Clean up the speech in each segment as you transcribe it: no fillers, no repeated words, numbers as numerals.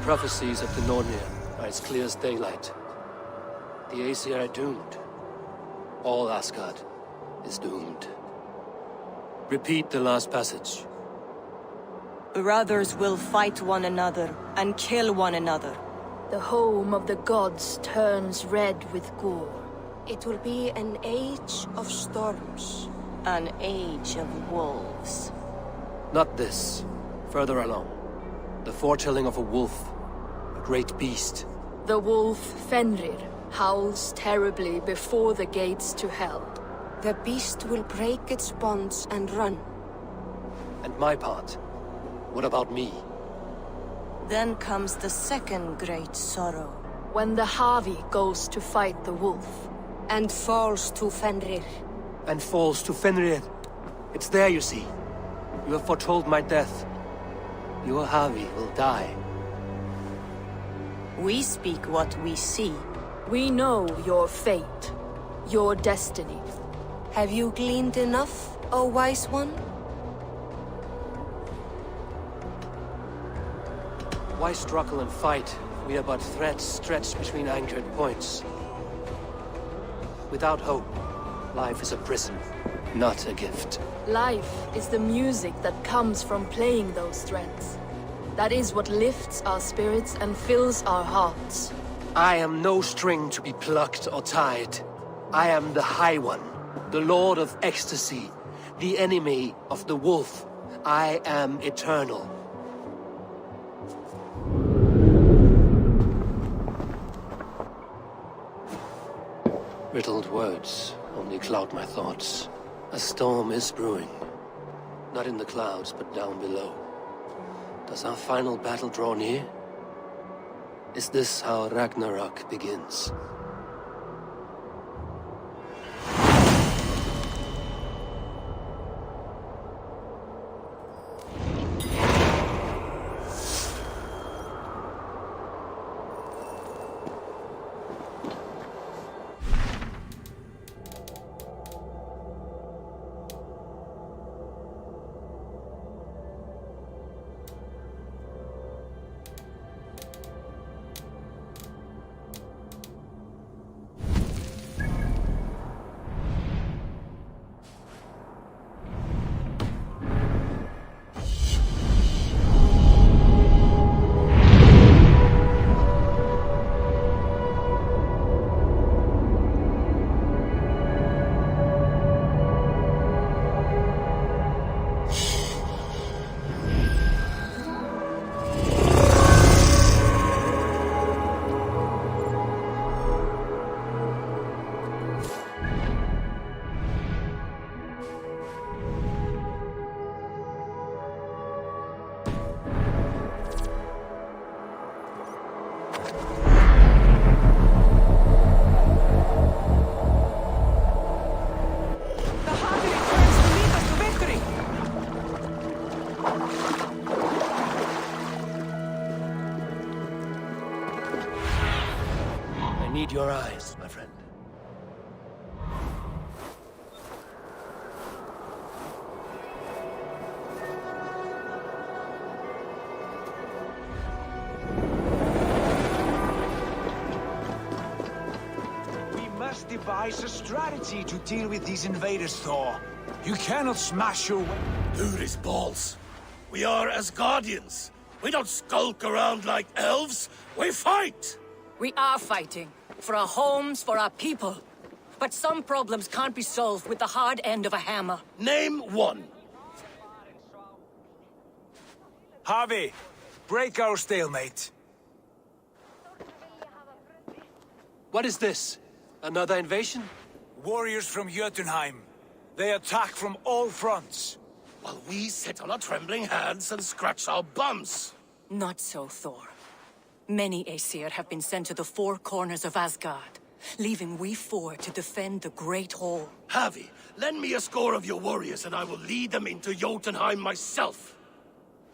prophecies of the Nornir are as clear as daylight. The Aesir are doomed. All Asgard is doomed. Repeat the last passage. Brothers will fight one another and kill one another. The home of the gods turns red with gore. It will be an age of storms. An age of wolves. Not this. Further along. The foretelling of a wolf. A great beast. The wolf Fenrir howls terribly before the gates to hell. The beast will break its bonds and run. And my part? What about me? Then comes the second great sorrow. When the Havi goes to fight the wolf. And falls to Fenrir. And falls to Fenrir. It's there, you see. You have foretold my death. Your Havi will die. We speak what we see. We know your fate. Your destiny. Have you gleaned enough, O wise one? Why struggle and fight? We are but threads stretched between anchored points. Without hope, life is a prison, not a gift. Life is the music that comes from playing those threads. That is what lifts our spirits and fills our hearts. I am no string to be plucked or tied. I am the High One, the Lord of Ecstasy, the enemy of the wolf. I am eternal. Riddled words only cloud my thoughts. A storm is brewing. Not in the clouds, but down below. Does our final battle draw near? Is this how Ragnarok begins? Need your eyes, my friend. We must devise a strategy to deal with these invaders, Thor. You cannot smash your way. Dude is balls. We are Asgardians. We don't skulk around like elves. We fight! We are fighting. For our homes, for our people. But some problems can't be solved with the hard end of a hammer. Name one. Havi, break our stalemate. What is this? Another invasion? Warriors from Jotunheim. They attack from all fronts. While we sit on our trembling hands and scratch our bums. Not so, Thor. Many Aesir have been sent to the four corners of Asgard, leaving we four to defend the Great Hall. Havi, lend me a score of your warriors and I will lead them into Jotunheim myself.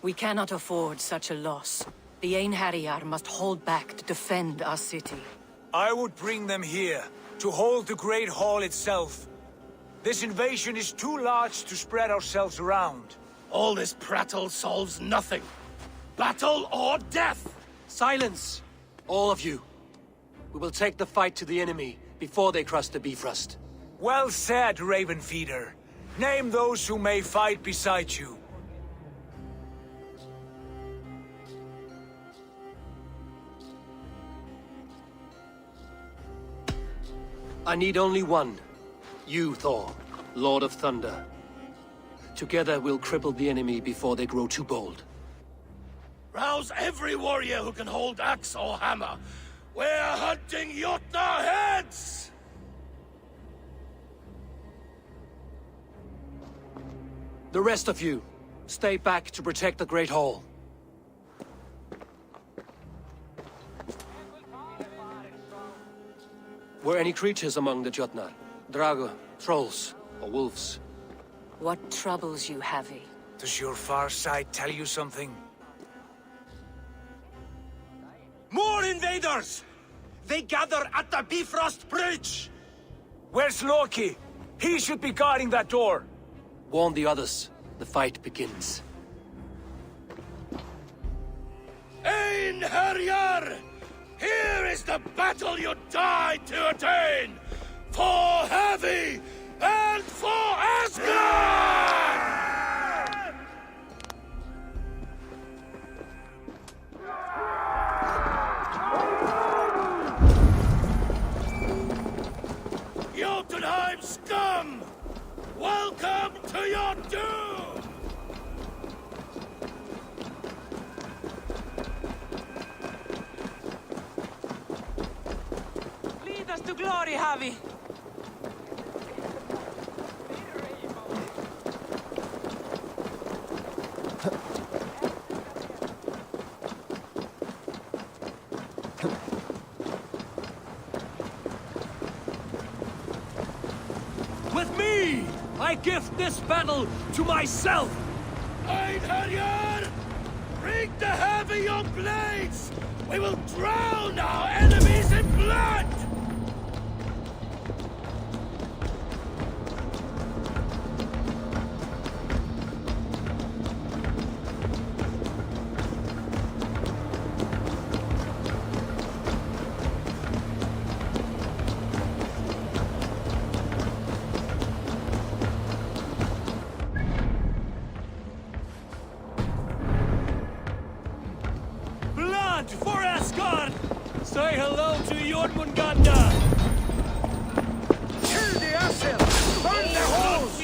We cannot afford such a loss. The Einherjar must hold back to defend our city. I would bring them here, to hold the Great Hall itself. This invasion is too large to spread ourselves around. All this prattle solves nothing. Battle or death! Silence! All of you. We will take the fight to the enemy before they cross the Bifrost. Well said, Ravenfeeder. Name those who may fight beside you. I need only one. You, Thor, Lord of Thunder. Together we'll cripple the enemy before they grow too bold. Rouse every warrior who can hold axe or hammer. We're hunting Jotnar heads! The rest of you, stay back to protect the Great Hall. Were any creatures among the Jotnar? Drago, trolls, or wolves? What troubles you, Havi? Does your far sight tell you something? More invaders! They gather at the Bifrost Bridge! Where's Loki? He should be guarding that door. Warn the others. The fight begins. Einherjar! Here is the battle you died to attain! For Havi and for Asgard! Jotunheim scum! Welcome to your doom! Lead us to glory, Havi! With me! I gift this battle to myself! Einherjar! Bring the heavy your blades! We will drown our enemies in blood! Blood for Asgard! Say hello to Jormungandr! Kill the Asir! Burn their halls!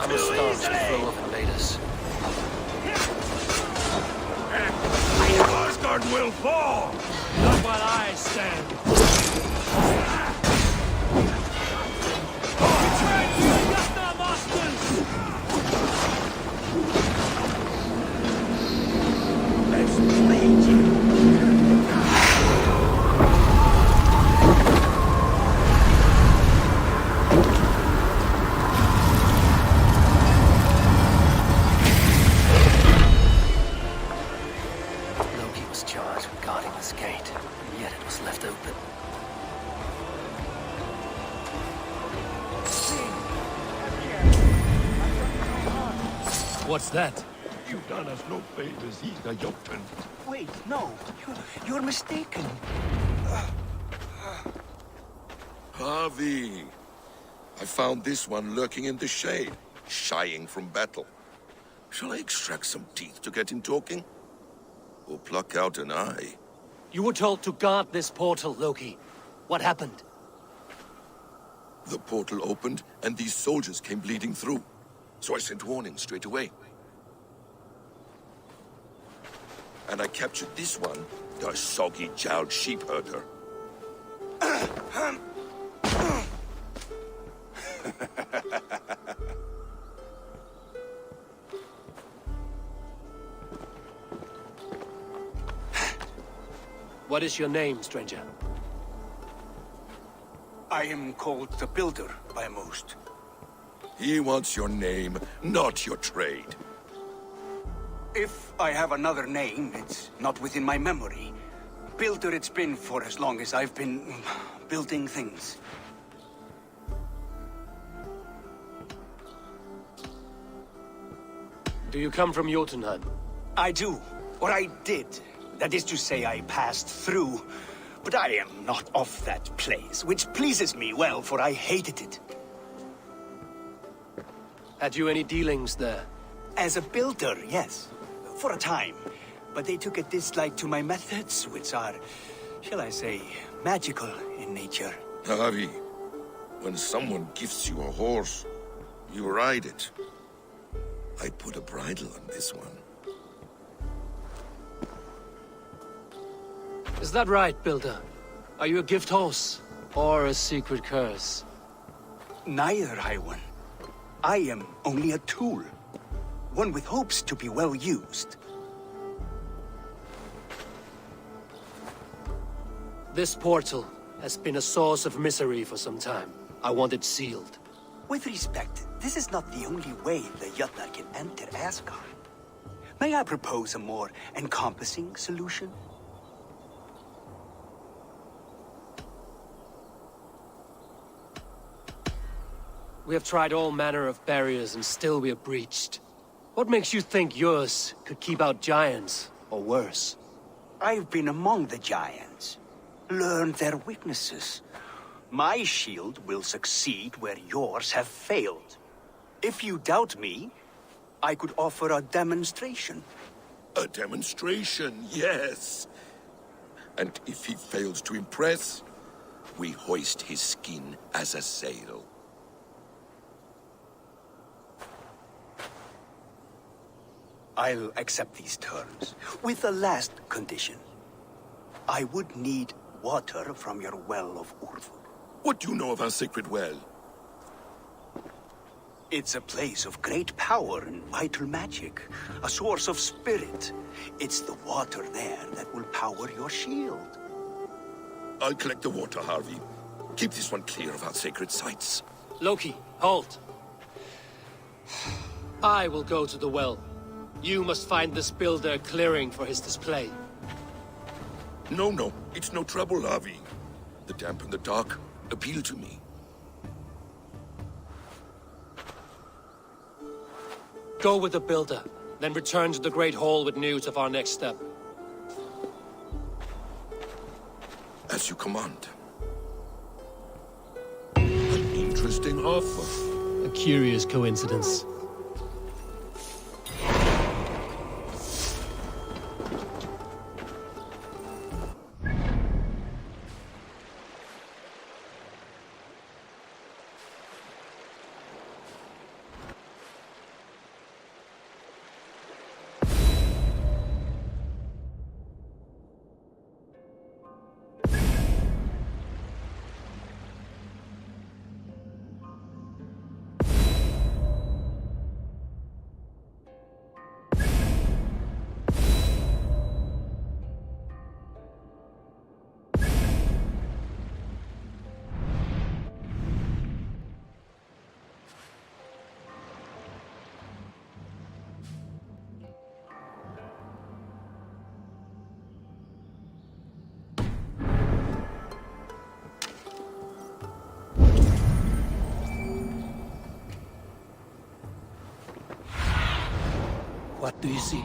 I'm a star to flow of Heladas. None will fall! Not while I stand! Return to your Yatna masters! Let's bleed you! Loki was charged with guarding this gate, and yet it was left open. What's that? You've done us no favors either, Jotun. Wait, no. You're mistaken. Harvey! I found this one lurking in the shade, shying from battle. Shall I extract some teeth to get him talking? Or pluck out an eye? You were told to guard this portal, Loki. What happened? The portal opened, and these soldiers came bleeding through. So I sent warning straight away. And I captured this one, the soggy-jowled sheep herder. What is your name, stranger? I am called the Builder by most. He wants your name, not your trade. If I have another name, it's not within my memory. Builder it's been for as long as I've been building things. Do you come from Jotunheim? I do. Or I did. That is to say, I passed through. But I am not of that place, which pleases me well, for I hated it. Had you any dealings there? As a builder, yes. For a time. But they took a dislike to my methods, which are, shall I say, magical in nature. Harvey, when someone gifts you a horse, you ride it. I put a bridle on this one. Is that right, Builder? Are you a gift horse? Or a secret curse? Neither, High One. I am only a tool. One with hopes to be well used. This portal has been a source of misery for some time. I want it sealed. With respect, this is not the only way the Jötnar can enter Asgard. May I propose a more encompassing solution? We have tried all manner of barriers and still we are breached. What makes you think yours could keep out giants, or worse? I've been among the giants, learned their weaknesses. My shield will succeed where yours have failed. If you doubt me, I could offer a demonstration. A demonstration, yes. And if he fails to impress, we hoist his skin as a sail. I'll accept these terms, with a last condition. I would need water from your well of Urvur. What do you know of our sacred well? It's a place of great power and vital magic, a source of spirit. It's the water there that will power your shield. I'll collect the water, Harvey. Keep this one clear of our sacred sites. Loki, halt! I will go to the well. You must find this builder clearing for his display. No, it's no trouble, Harvey. The damp and the dark appeal to me. Go with the builder, then return to the Great Hall with news of our next step. As you command. An interesting offer. A curious coincidence. What do you see?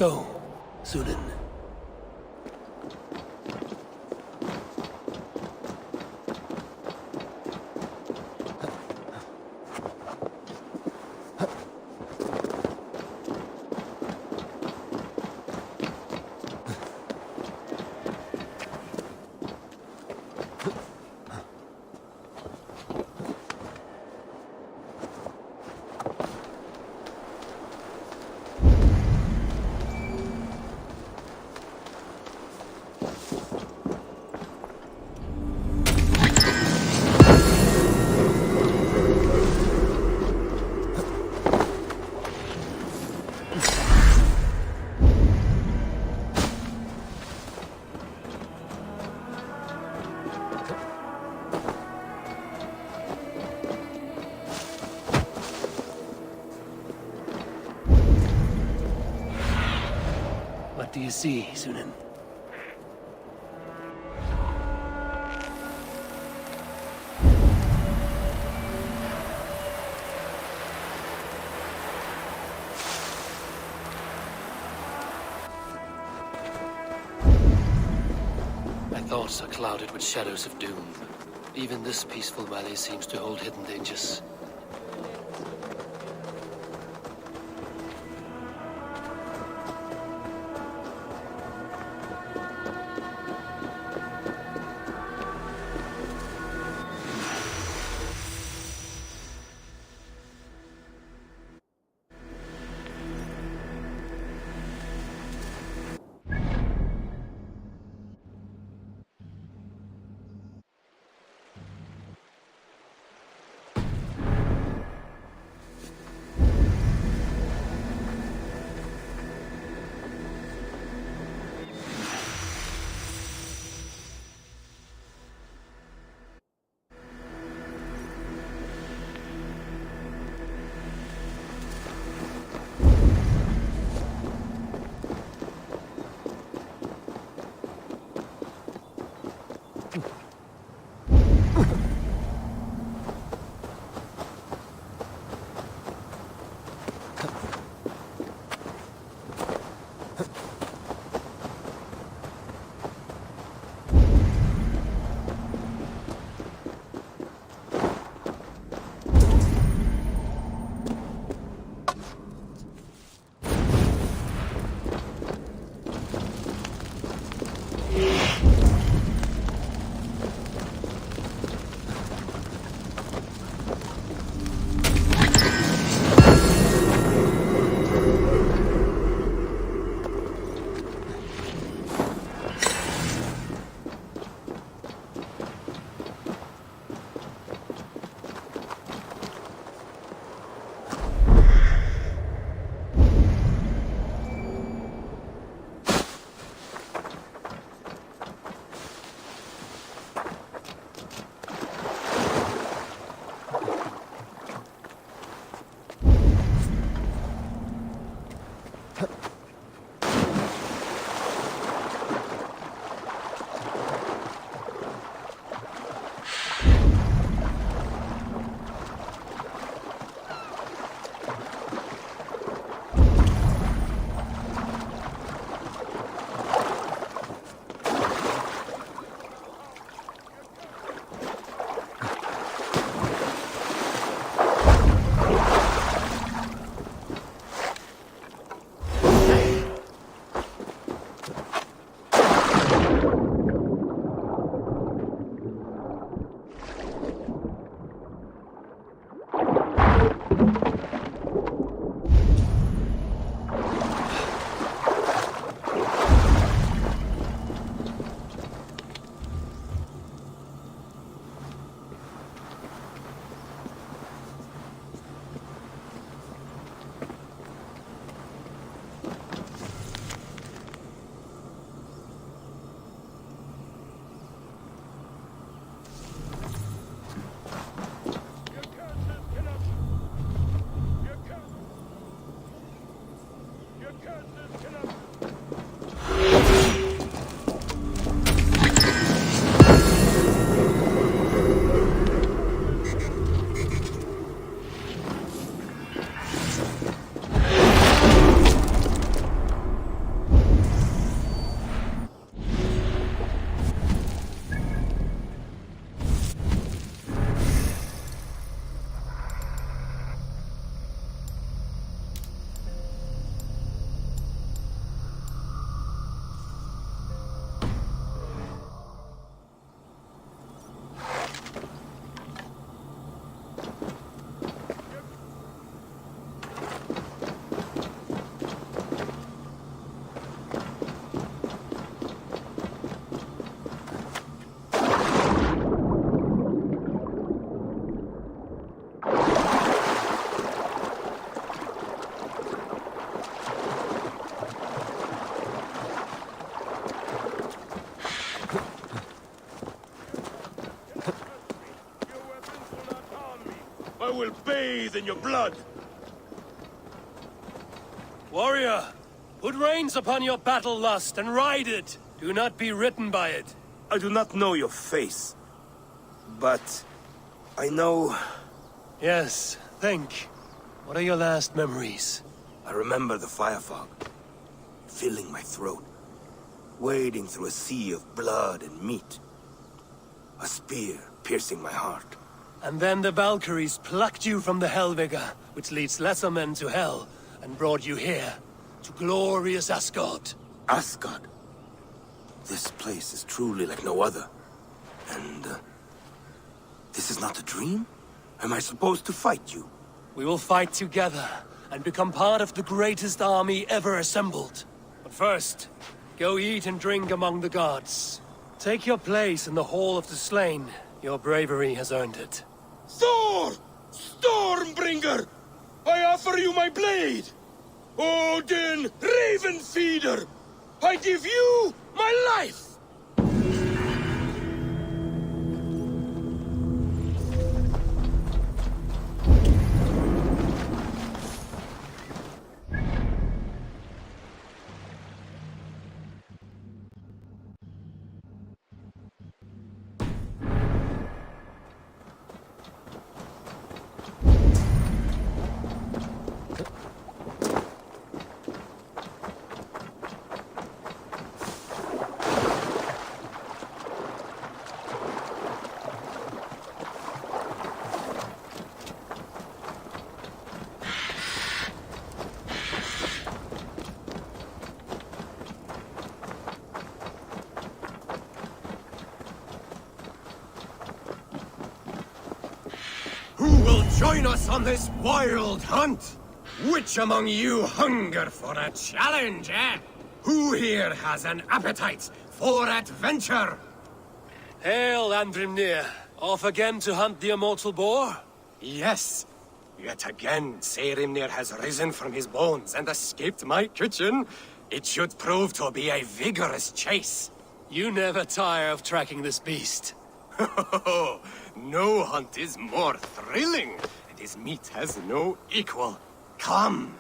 Go, Sunan. What do you see, Sunan? My thoughts are clouded with shadows of doom. Even this peaceful valley seems to hold hidden dangers. I will bathe in your blood! Warrior, put reins upon your battle lust and ride it. Do not be ridden by it. I do not know your face, but I know... Yes, think. What are your last memories? I remember the fire fog, filling my throat, wading through a sea of blood and meat. A spear piercing my heart. And then the Valkyries plucked you from the Helvigga, which leads lesser men to hell, and brought you here, to glorious Asgard. Asgard? This place is truly like no other. And, this is not a dream? Am I supposed to fight you? We will fight together, and become part of the greatest army ever assembled. But first, go eat and drink among the gods. Take your place in the Hall of the Slain. Your bravery has earned it. Thor! Stormbringer! I offer you my blade! Odin, Raven Feeder! I give you my life! Join us on this wild hunt! Which among you hunger for a challenge, eh? Who here has an appetite for adventure? Hail, Andrimnir. Off again to hunt the immortal boar? Yes. Yet again, Saehrimnir has risen from his bones and escaped my kitchen. It should prove to be a vigorous chase. You never tire of tracking this beast. No hunt is more thrilling, and his meat has no equal. Come!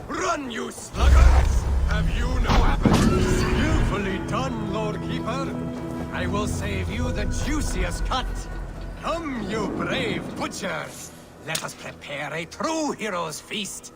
Run, you sluggers! Have you no appetite? Skillfully done, Lord Keeper. I will save you the juiciest cut. Come, you brave butchers. Let us prepare a true hero's feast.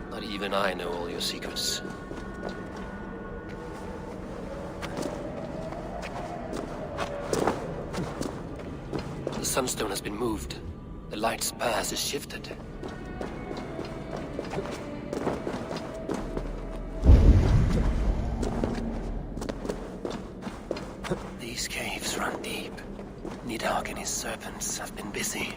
Not even I know all your secrets. The Sunstone has been moved. The light's path is shifted. These caves run deep. Nidhogg and his serpents have been busy.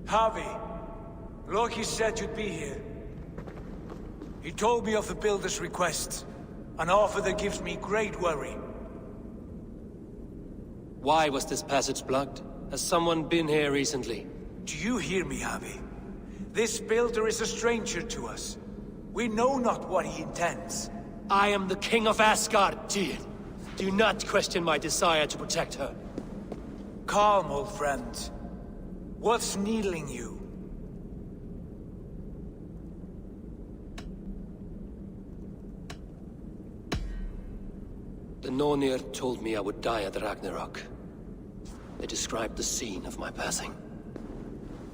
Harvey, Loki said you'd be here. He told me of the Builder's request, an offer that gives me great worry. Why was this passage blocked? Has someone been here recently? Do you hear me, Harvey? This Builder is a stranger to us. We know not what he intends. I am the King of Asgard, Tyr. Do not question my desire to protect her. Calm, old friend. What's needling you? The Nornir told me I would die at Ragnarok. They described the scene of my passing.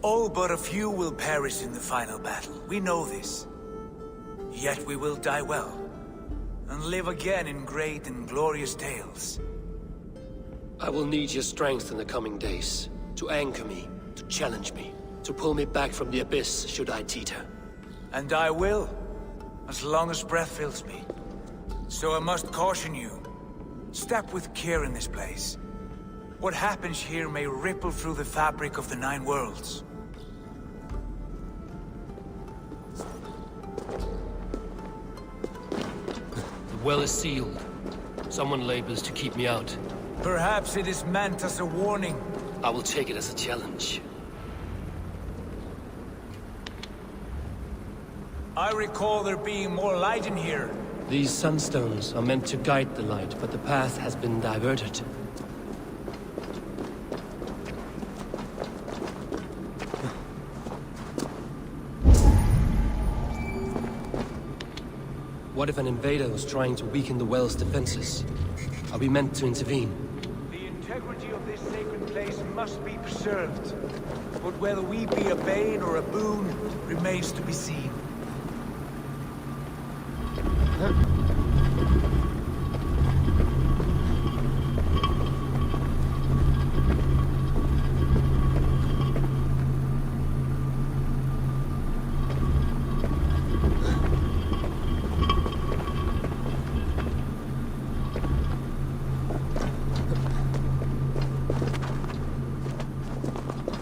All but a few will perish in the final battle. We know this. Yet we will die well, and live again in great and glorious tales. I will need your strength in the coming days, to anchor me, to challenge me, to pull me back from the abyss should I teeter. And I will, as long as breath fills me. So I must caution you. Step with care in this place. What happens here may ripple through the fabric of the Nine Worlds. The well is sealed. Someone labors to keep me out. Perhaps it is meant as a warning. I will take it as a challenge. I recall there being more light in here. These sunstones are meant to guide the light, but the path has been diverted. What if an invader was trying to weaken the well's defenses? Are we meant to intervene? The integrity of this sacred place must be preserved. But whether we be a bane or a boon remains to be seen.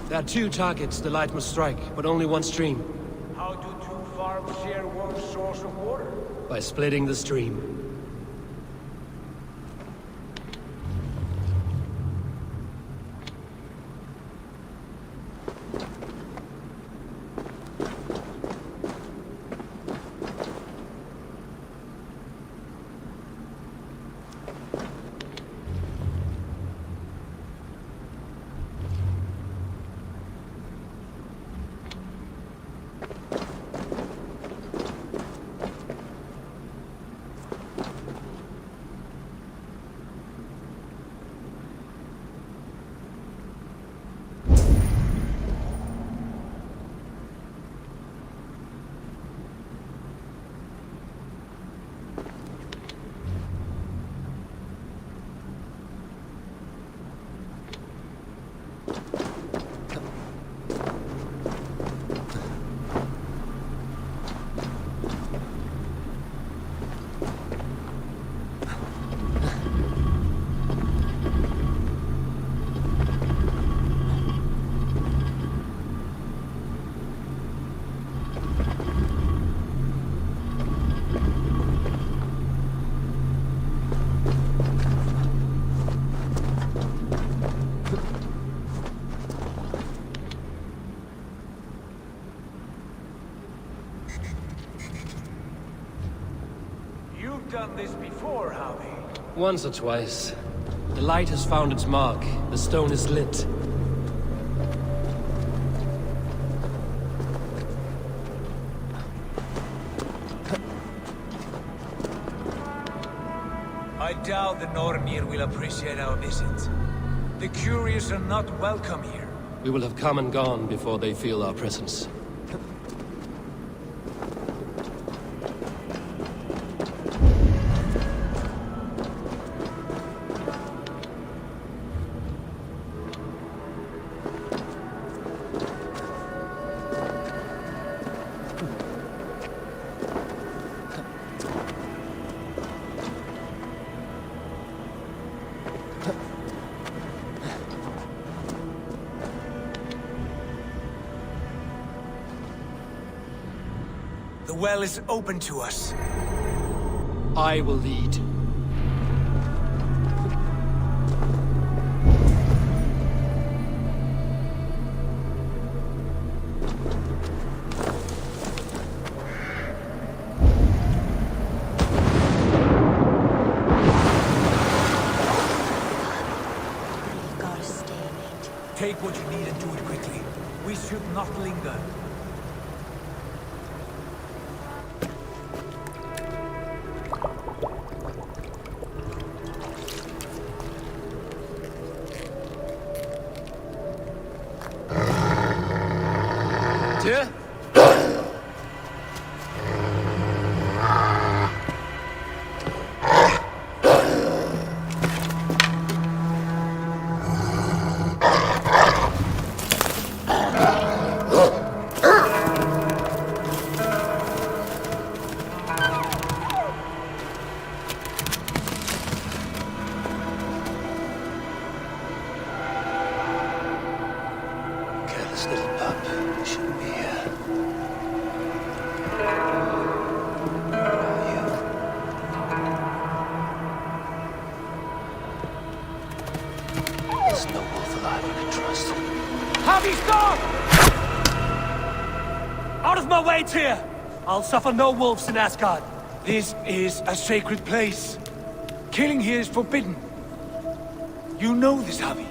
There are two targets the light must strike, but only one stream. How do two farms share one source of water? By splitting the stream. You've done this before, Javi. Once or twice. The light has found its mark. The stone is lit. I doubt the Nornir will appreciate our visit. The curious are not welcome here. We will have come and gone before they feel our presence. The well is open to us. I will lead. Take what you need and do it quickly. We should not linger. Dear? Careless little pup. You shouldn't be here. Where are you? There's no wolf alive I can trust. Javi, stop! Out of my way, Tyr! I'll suffer no wolves in Asgard. This is a sacred place. Killing here is forbidden. You know this, Javi.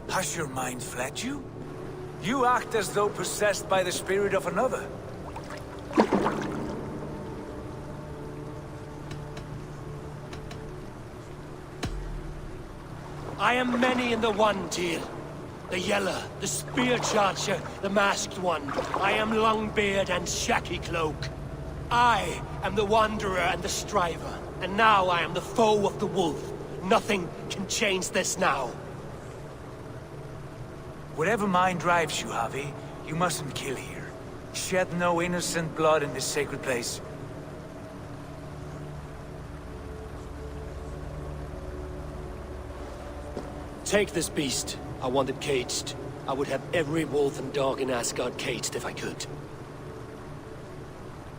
Has your mind fled you? You act as though possessed by the spirit of another. I am many in the one, Tyr. The Yeller, the Spear Charger, the Masked One. I am Longbeard and Shaky Cloak. I am the Wanderer and the Striver. And now I am the foe of the Wolf. Nothing can change this now. Whatever mind drives you, Javi, you mustn't kill here. Shed no innocent blood in this sacred place. Take this beast. I want it caged. I would have every wolf and dog in Asgard caged if I could.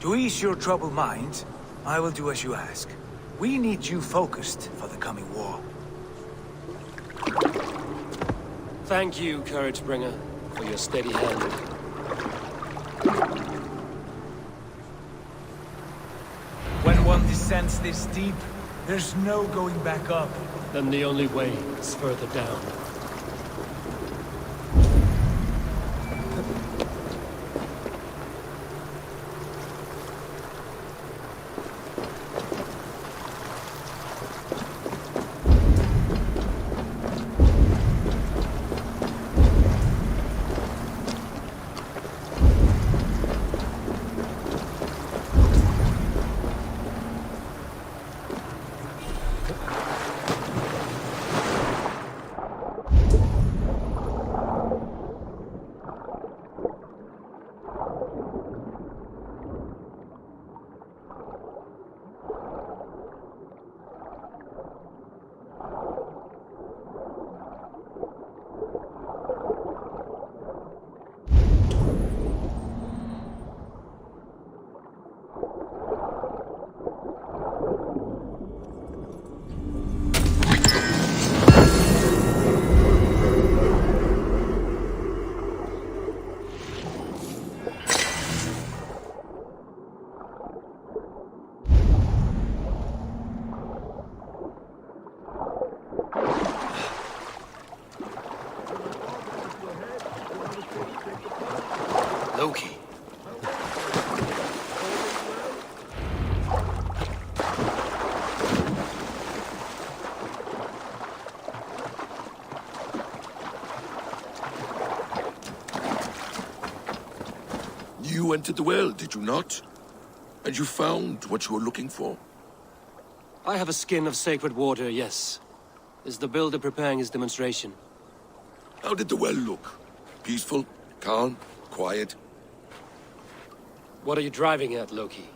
To ease your troubled mind, I will do as you ask. We need you focused for the coming war. Thank you, Couragebringer, for your steady hand. When one descends this deep, there's no going back up. Then the only way is further down. You entered the well, did you not? And you found what you were looking for? I have a skin of sacred water, yes. Is the builder preparing his demonstration? How did the well look? Peaceful? Calm? Quiet? What are you driving at, Loki?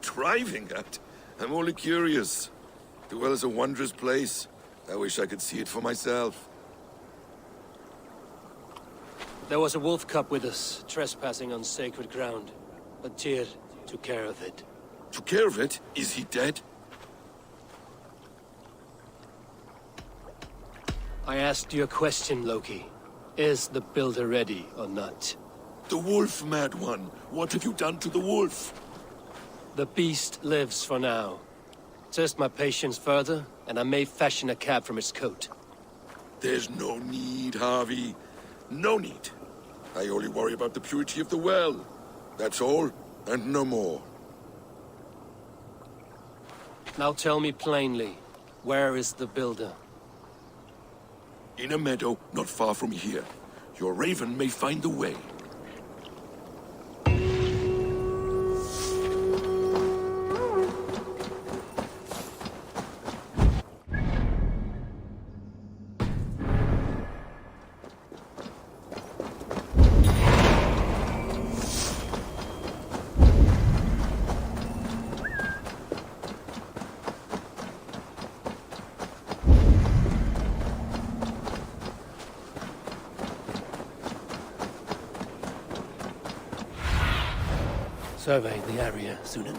Driving at? I'm only curious. The well is a wondrous place. I wish I could see it for myself. There was a wolf cub with us, trespassing on sacred ground. But Tyr took care of it. Took care of it? Is he dead? I asked you a question, Loki. Is the builder ready or not? The wolf, mad one. What have you done to the wolf? The beast lives for now. Test my patience further, and I may fashion a cap from its coat. There's no need, Harvey. No need. I only worry about the purity of the well. That's all, and no more. Now tell me plainly, where is the builder? In a meadow not far from here. Your raven may find the way. Survey the area, Sunan.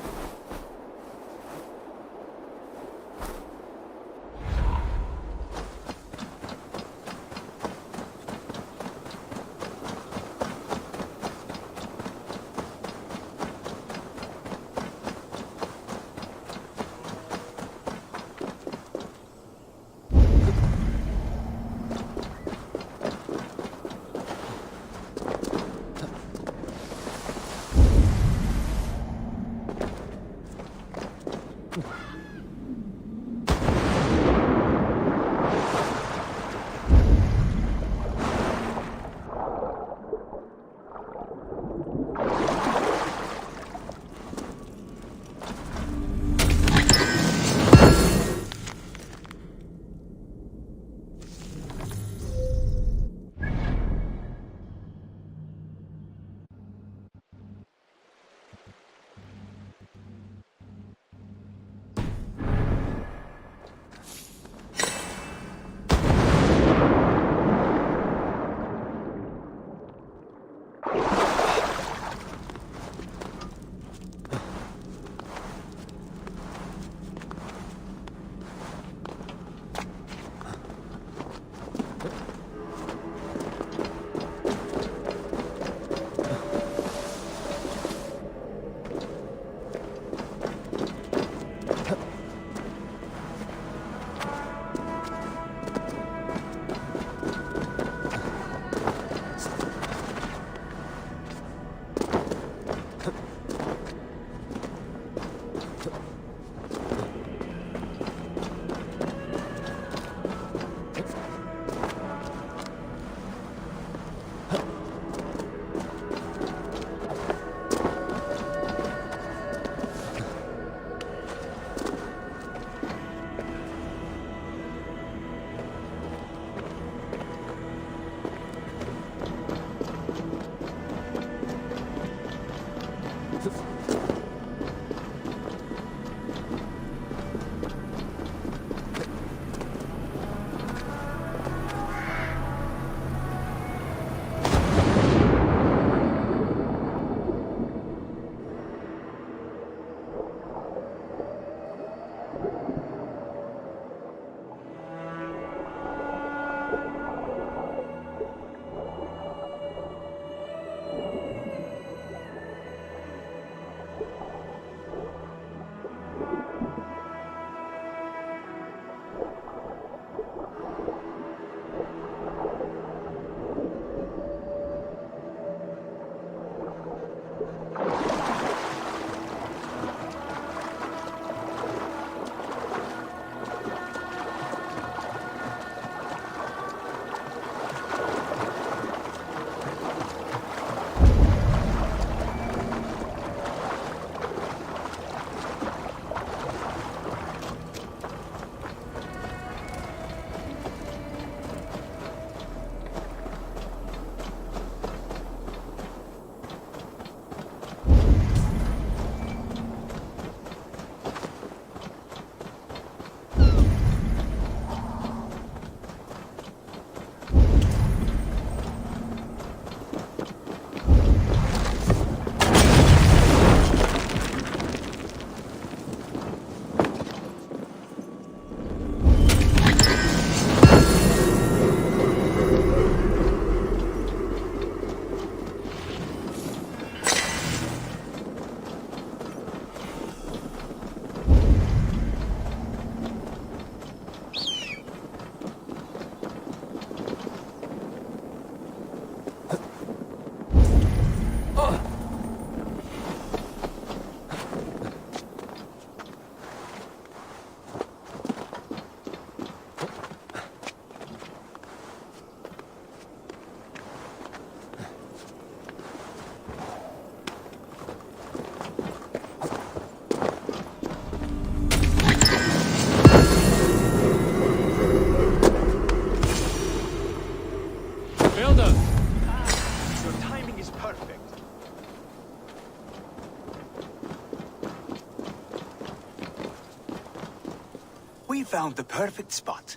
found the perfect spot.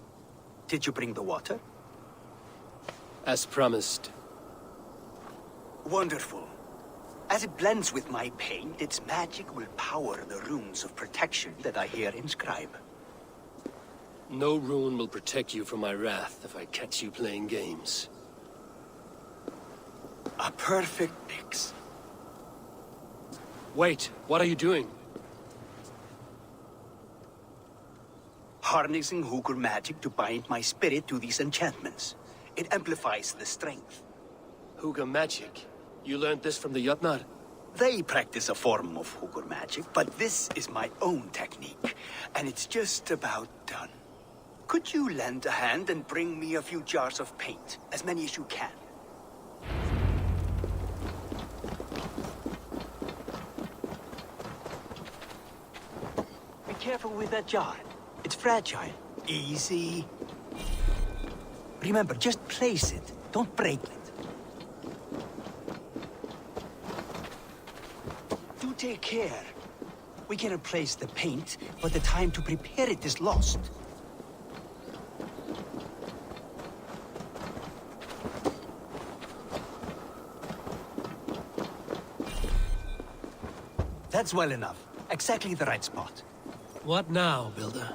Did you bring the water? As promised. Wonderful. As it blends with my paint, its magic will power the runes of protection that I here inscribe. No rune will protect you from my wrath if I catch you playing games. A perfect mix. Wait, what are you doing? Harnessing Hugr magic to bind my spirit to these enchantments. It amplifies the strength. Hugr magic? You learned this from the Jotnar? They practice a form of Hugr magic, but this is my own technique, and it's just about done. Could you lend a hand and bring me a few jars of paint? As many as you can. Be careful with that jar. It's fragile. Easy. Remember, just place it. Don't break it. Do take care. We can replace the paint, but the time to prepare it is lost. That's well enough. Exactly the right spot. What now, Builder?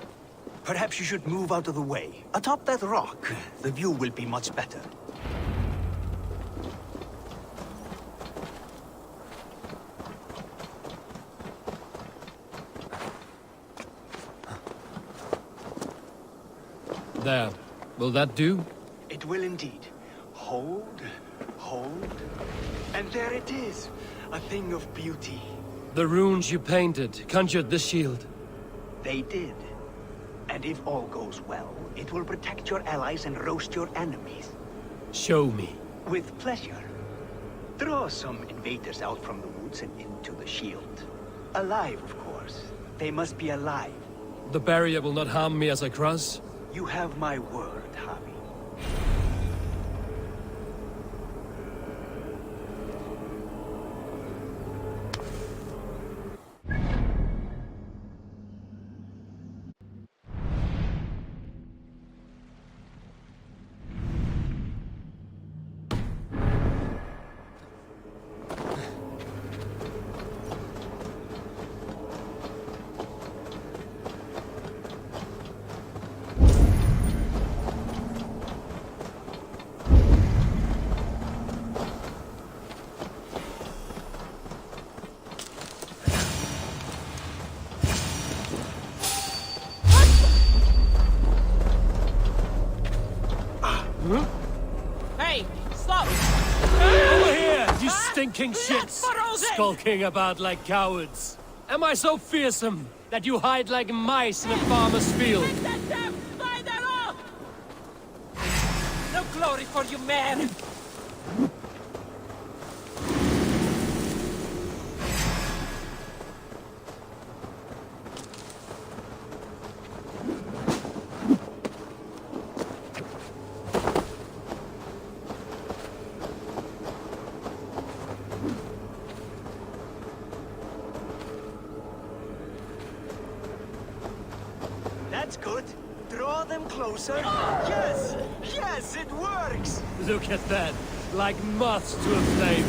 Perhaps you should move out of the way. Atop that rock, the view will be much better. There. Will that do? It will indeed. Hold, hold, and there it is. A thing of beauty. The runes you painted conjured the shield. They did. And if all goes well, it will protect your allies and roast your enemies. Show me. With pleasure. Draw some invaders out from the woods and into the shield. Alive, of course. They must be alive. The barrier will not harm me as I cross? You have my word, Javi. Hey, stop! Over here, you stinking shits! Skulking about like cowards. Am I so fearsome that you hide like mice in a farmer's field? Take that damn spider off! No glory for you, man! That's good. Draw them closer. Yes! Yes, it works! Look at that. Like moths to a flame.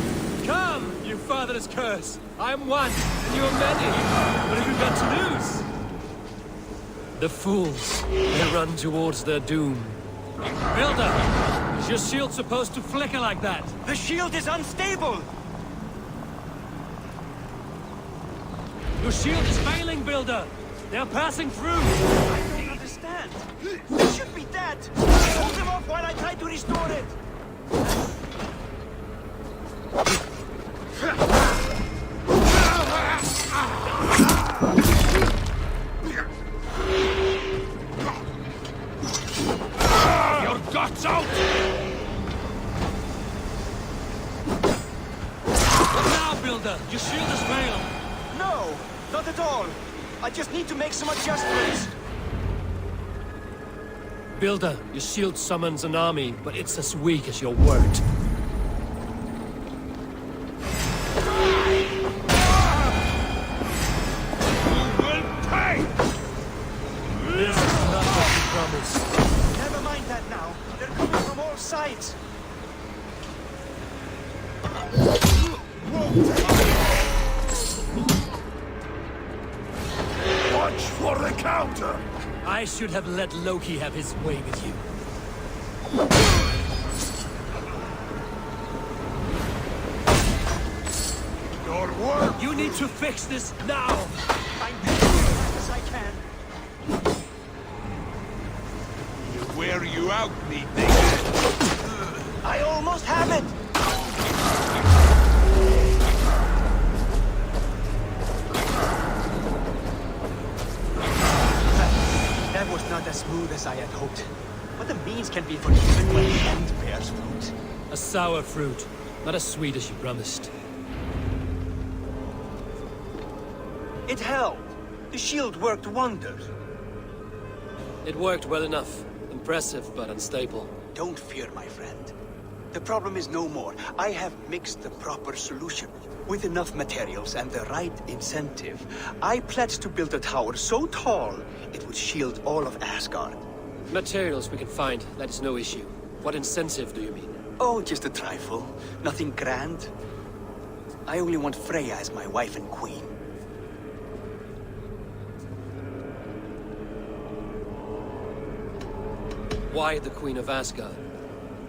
Come, you fatherless curse. I'm one, and you are many. What have you got to lose? The fools. They run towards their doom. Builder! Is your shield supposed to flicker like that? The shield is unstable! Your shield is failing, Builder! They're passing through! I don't understand. They should be dead! Hold them off while I try to restore it! Your guts out! What now, Builder? Your shield has failed! No, not at all. I just need to make some adjustments. Builder, your shield summons an army, but it's as weak as your word. You will pay! This is not Watch for the counter! I should have let Loki have his way with you. Your work! You need to fix this now! I'm doing as I can. Wear you out, meathead! I almost have it! That was not as smooth as I had hoped. But the means can be forgiven when the end bears fruit. A sour fruit, not as sweet as you promised. It held. The shield worked wonders. It worked well enough. Impressive, but unstable. Don't fear, my friend. The problem is no more. I have mixed the proper solution. With enough materials and the right incentive, I pledge to build a tower so tall, it would shield all of Asgard. Materials we can find, that is no issue. What incentive do you mean? Oh, just a trifle. Nothing grand. I only want Freya as my wife and queen. Why the Queen of Asgard?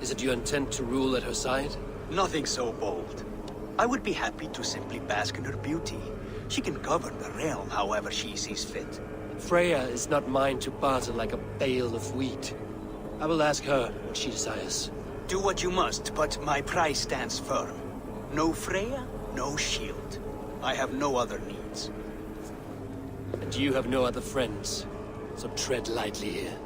Is it your intent to rule at her side? Nothing so bold. I would be happy to simply bask in her beauty. She can govern the realm however she sees fit. Freya is not mine to barter like a bale of wheat. I will ask her what she desires. Do what you must, but my price stands firm. No Freya, no shield. I have no other needs. And you have no other friends, so tread lightly here.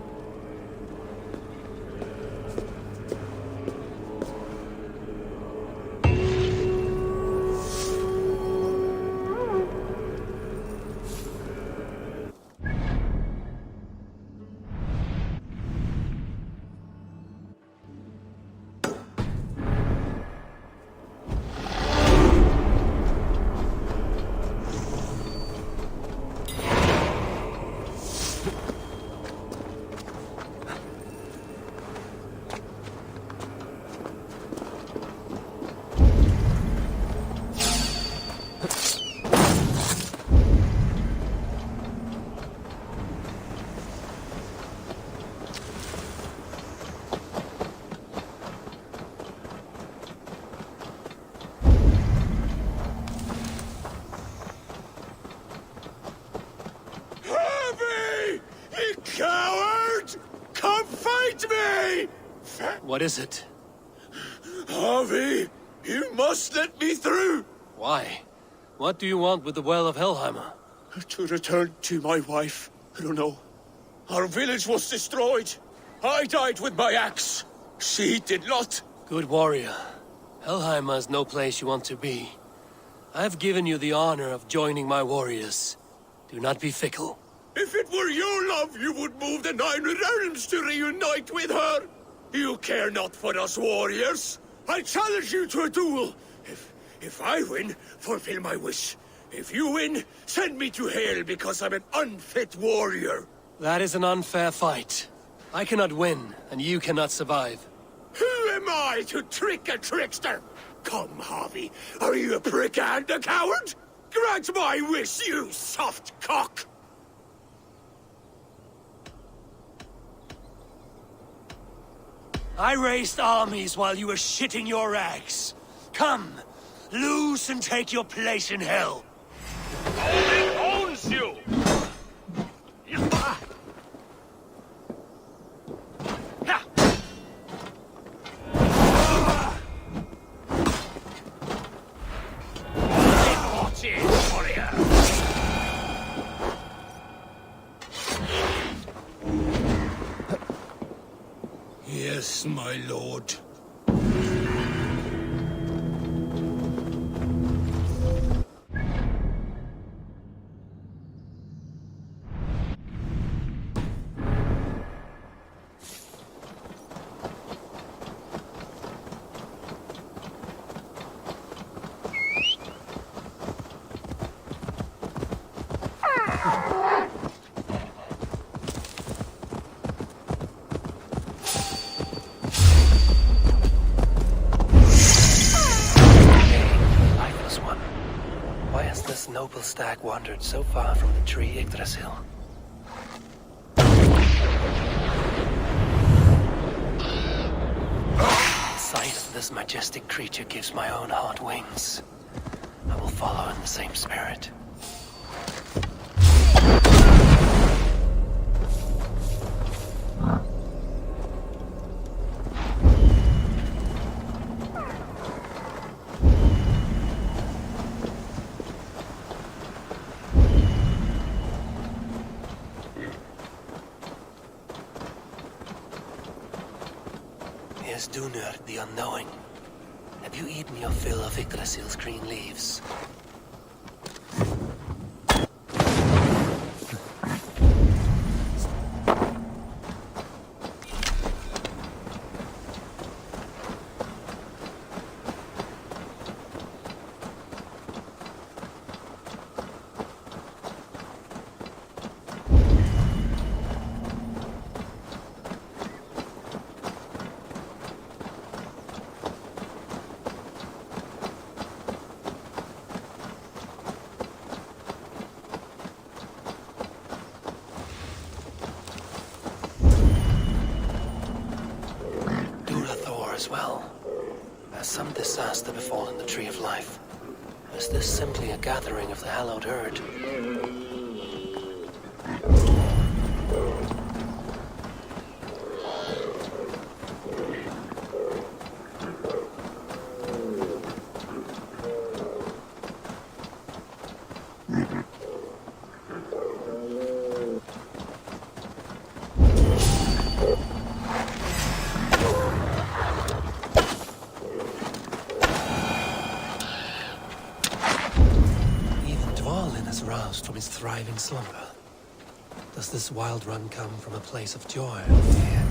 Coward! Come fight me! What is it? Harvey, you must let me through! Why? What do you want with the Well of Helheimer? To return to my wife. I don't know. Our village was destroyed. I died with my axe. She did not. Good warrior. Helheimer is no place you want to be. I've given you the honor of joining my warriors. Do not be fickle. If it were your love, you would move the 9 realms to reunite with her. You care not for us warriors. I challenge you to a duel. If I win, fulfill my wish. If you win, send me to hell because I'm an unfit warrior. That is an unfair fight. I cannot win, and you cannot survive. Who am I to trick a trickster? Come, Harvey. Are you a prick and a coward? Grant my wish, you soft cock! I raised armies while you were shitting your rags. Come, lose and take your place in hell. Odin owns you! Yes, my lord. guess this noble stag wandered so far from the tree Yggdrasil. The sight of this majestic creature gives my own heart wings. I will follow in the same spirit. Here's Dunur, the Unknowing. Have you eaten your fill of Yggdrasil's green leaves? As well. Has some disaster befallen the Tree of Life? Is this simply a gathering of the hallowed herd? Roused from his thriving slumber. Does this wild run come from a place of joy or fear?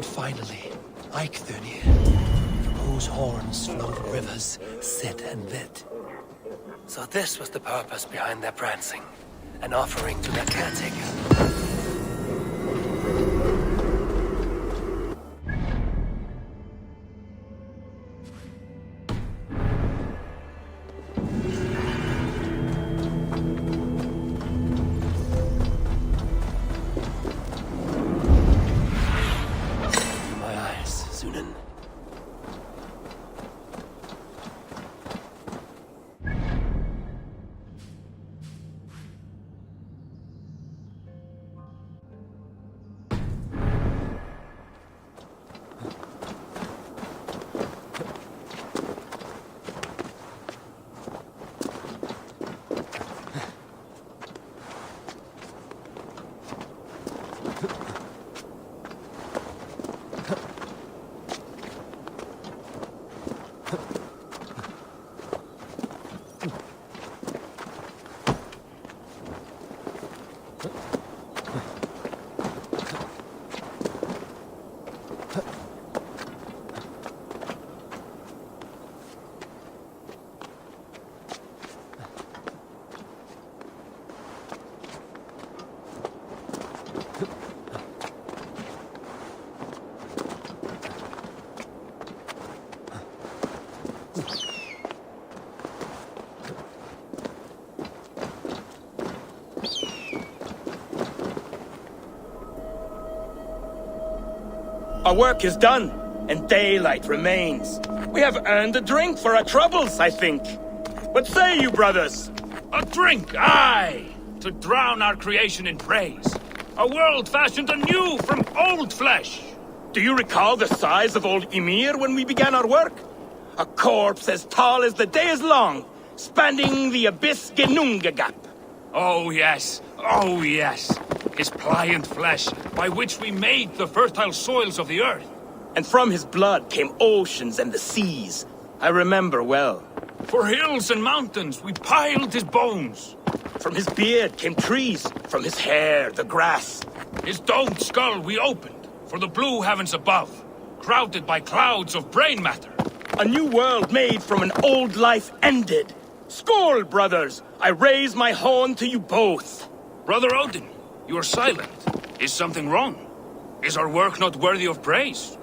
Finally, Eikthunir, from whose horns flow the rivers Sid and Vid. So this was the purpose behind their prancing, an offering to their caretaker. Our work is done, and daylight remains. We have earned a drink for our troubles, I think. What say you, brothers? A drink, aye! To drown our creation in praise. A world fashioned anew from old flesh. Do you recall the size of old Ymir when we began our work? A corpse as tall as the day is long, spanning the abyss Genunga Gap. Oh yes, oh yes. His pliant flesh, by which we made the fertile soils of the earth. And from his blood came oceans and the seas. I remember well. For hills and mountains we piled his bones. From his beard came trees, from his hair the grass. His domed skull we opened, for the blue heavens above, crowded by clouds of brain matter. A new world made from an old life ended. Skål, brothers! I raise my horn to you both. Brother Odin, you are silent. Is something wrong? Is our work not worthy of praise?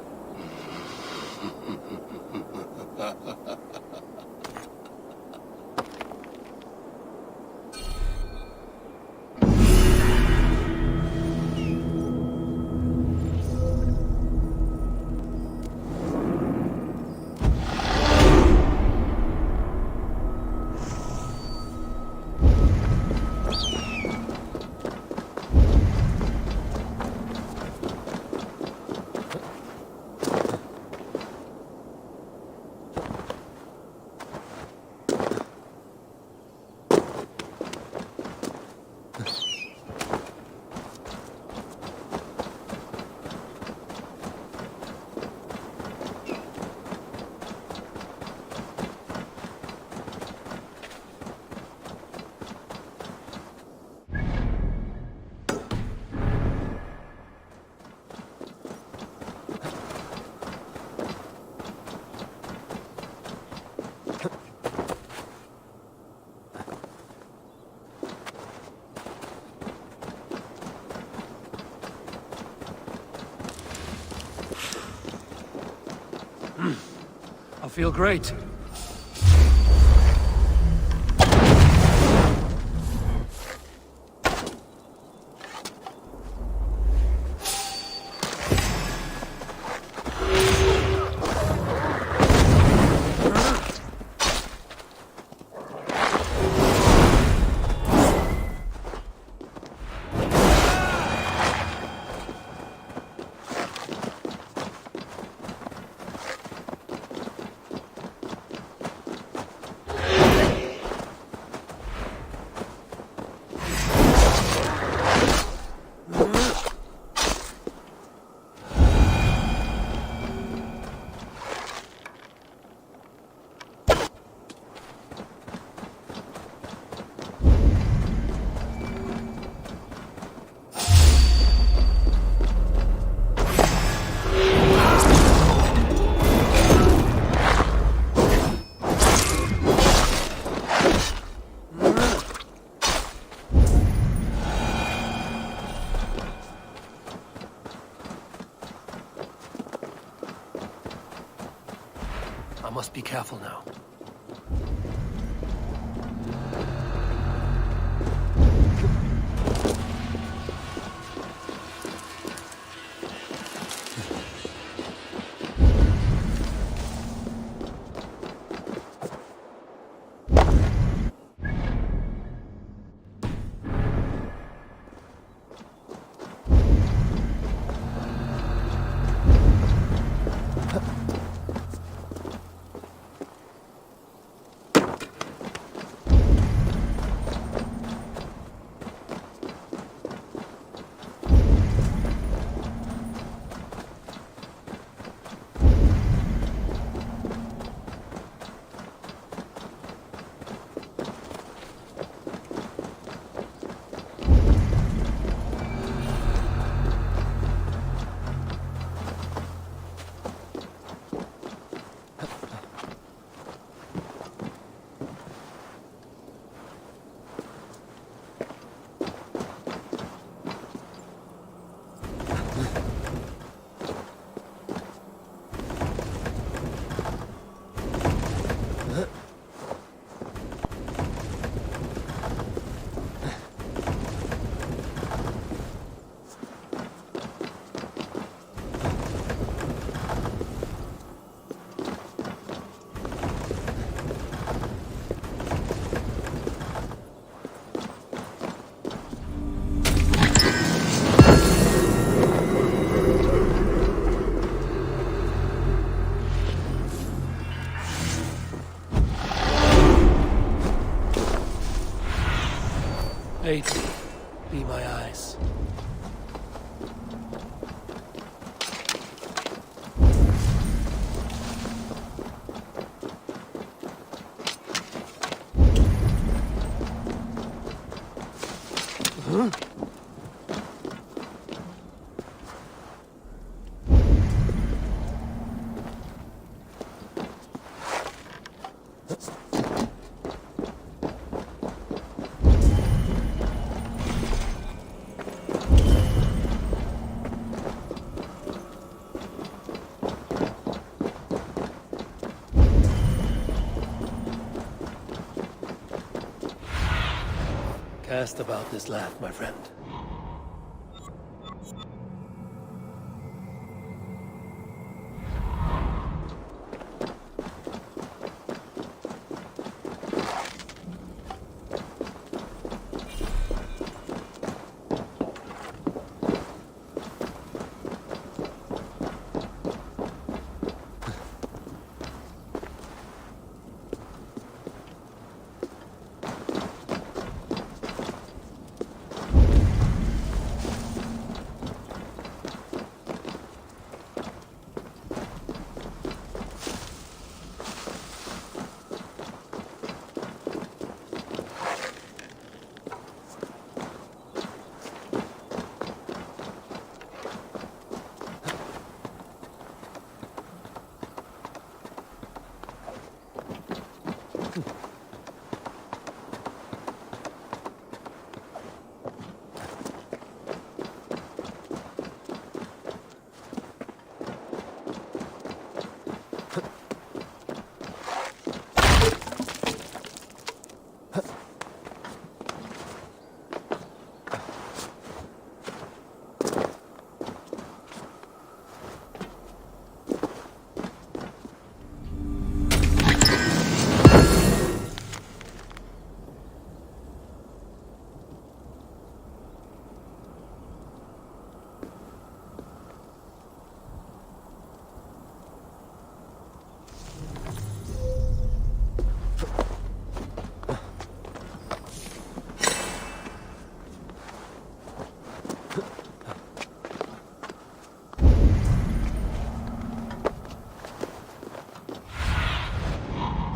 I feel great. I must be careful now. Aid me. Be my eyes. Huh? Cast about this land, my friend.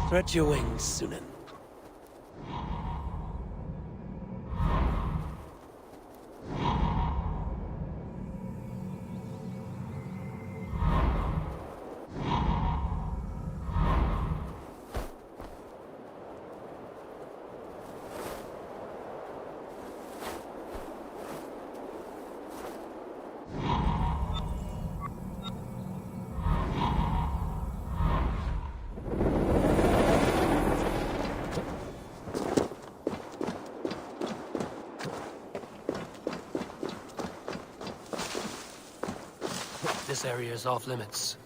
Spread your wings, Sunan. This area is off limits.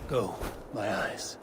Go, my eyes.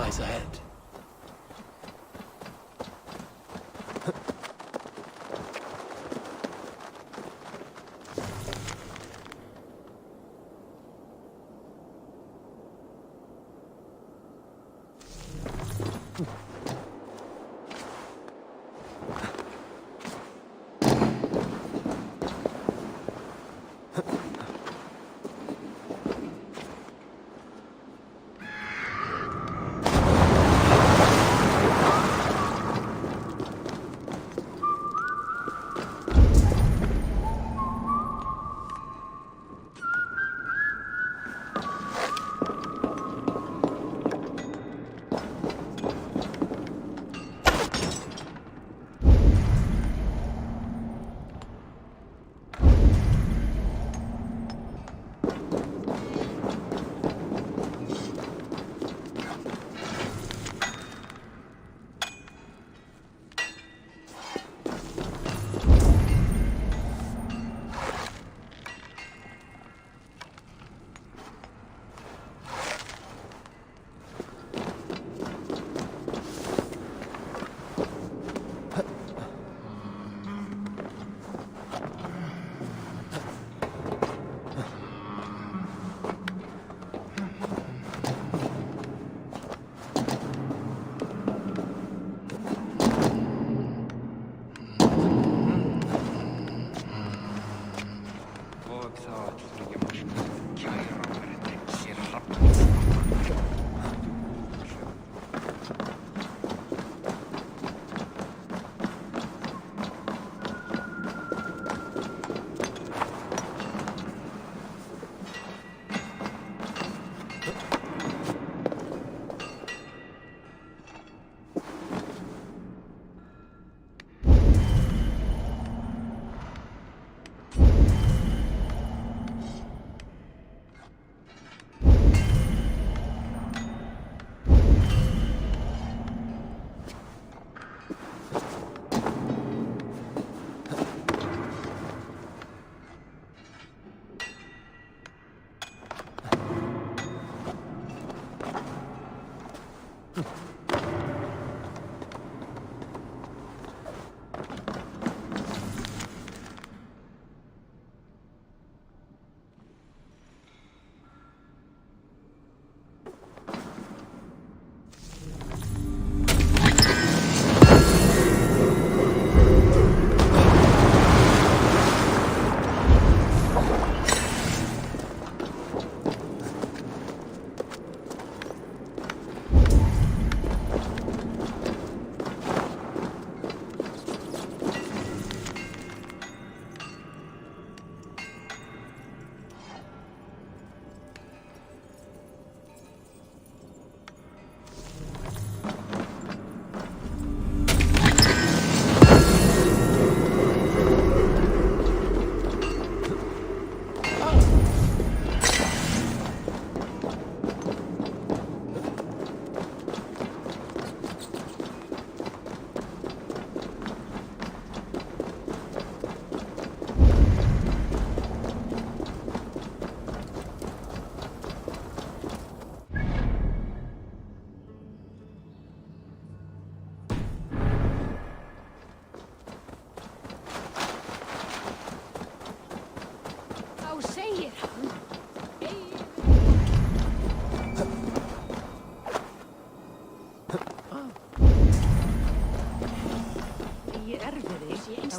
lies ahead.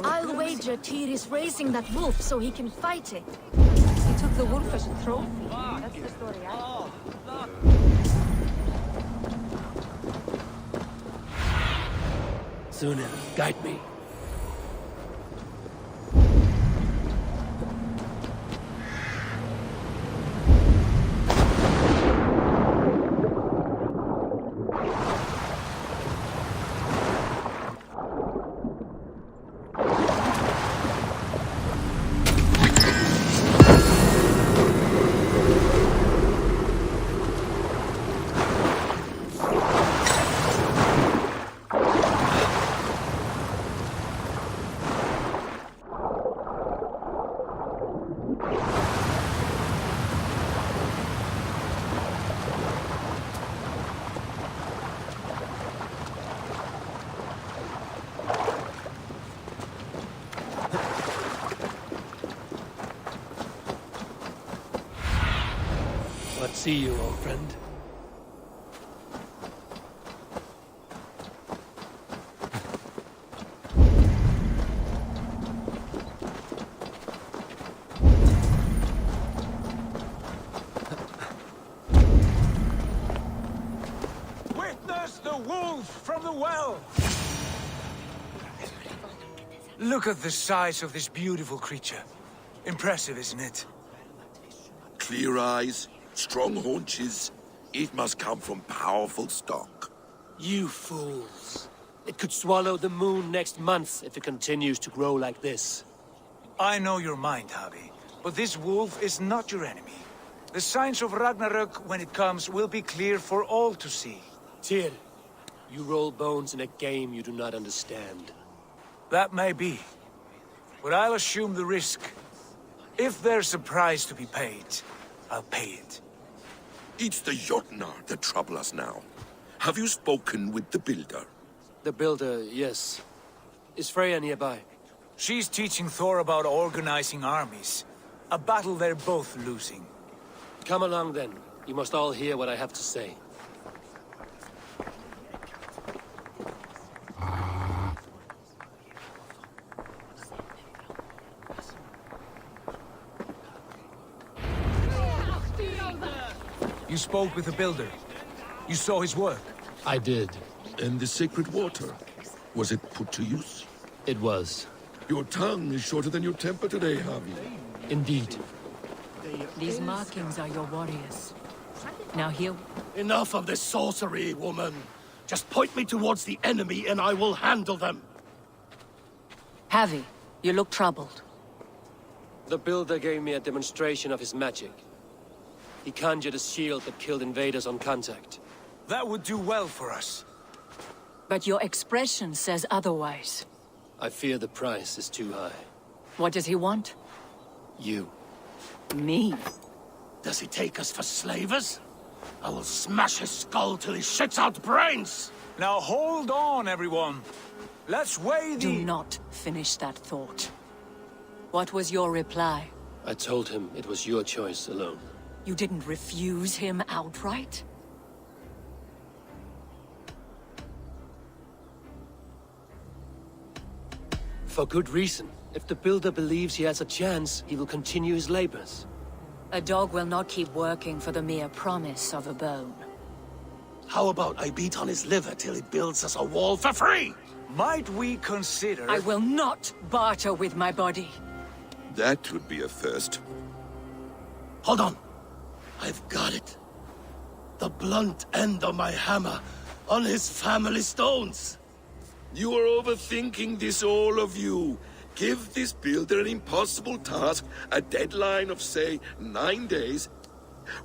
I'll wager Tyr is raising that wolf so he can fight it. He took the wolf as a trophy. That's the story I Suna, guide me. See you, old friend. Witness the wolf from the well! Look at the size of this beautiful creature. Impressive, isn't it? Clear eyes, strong haunches. It must come from powerful stock. You fools. It could swallow the moon next month if it continues to grow like this. I know your mind, Javi, but this wolf is not your enemy. The signs of Ragnarök, when it comes, will be clear for all to see. Tyr, you roll bones in a game you do not understand. That may be, but I'll assume the risk. If there's a price to be paid, I'll pay it. It's the Jotnar that trouble us now. Have you spoken with the Builder? The Builder, yes. Is Freya nearby? She's teaching Thor about organizing armies. A battle they're both losing. Come along then. You must all hear what I have to say. You spoke with the Builder. You saw his work. I did. And the sacred water? Was it put to use? It was. Your tongue is shorter than your temper today, Javi. Indeed. These markings are your warriors. Now here... Enough of this sorcery, woman. Just point me towards the enemy and I will handle them. Javi, you look troubled. The Builder gave me a demonstration of his magic. He conjured a shield that killed invaders on contact. That would do well for us. But your expression says otherwise. I fear the price is too high. What does he want? You. Me? Does he take us for slavers? I will smash his skull till he shits out brains! Now hold on, everyone. Let's weigh the... Do not finish that thought. What was your reply? I told him it was your choice alone. You didn't refuse him outright? For good reason. If the Builder believes he has a chance, he will continue his labors. A dog will not keep working for the mere promise of a bone. How about I beat on his liver till he builds us a wall for free? Might we consider... I will not barter with my body. That would be a first. Hold on. I've got it. The blunt end of my hammer on his family stones. You are overthinking this, all of you. Give this Builder an impossible task, a deadline of, say, 9 days.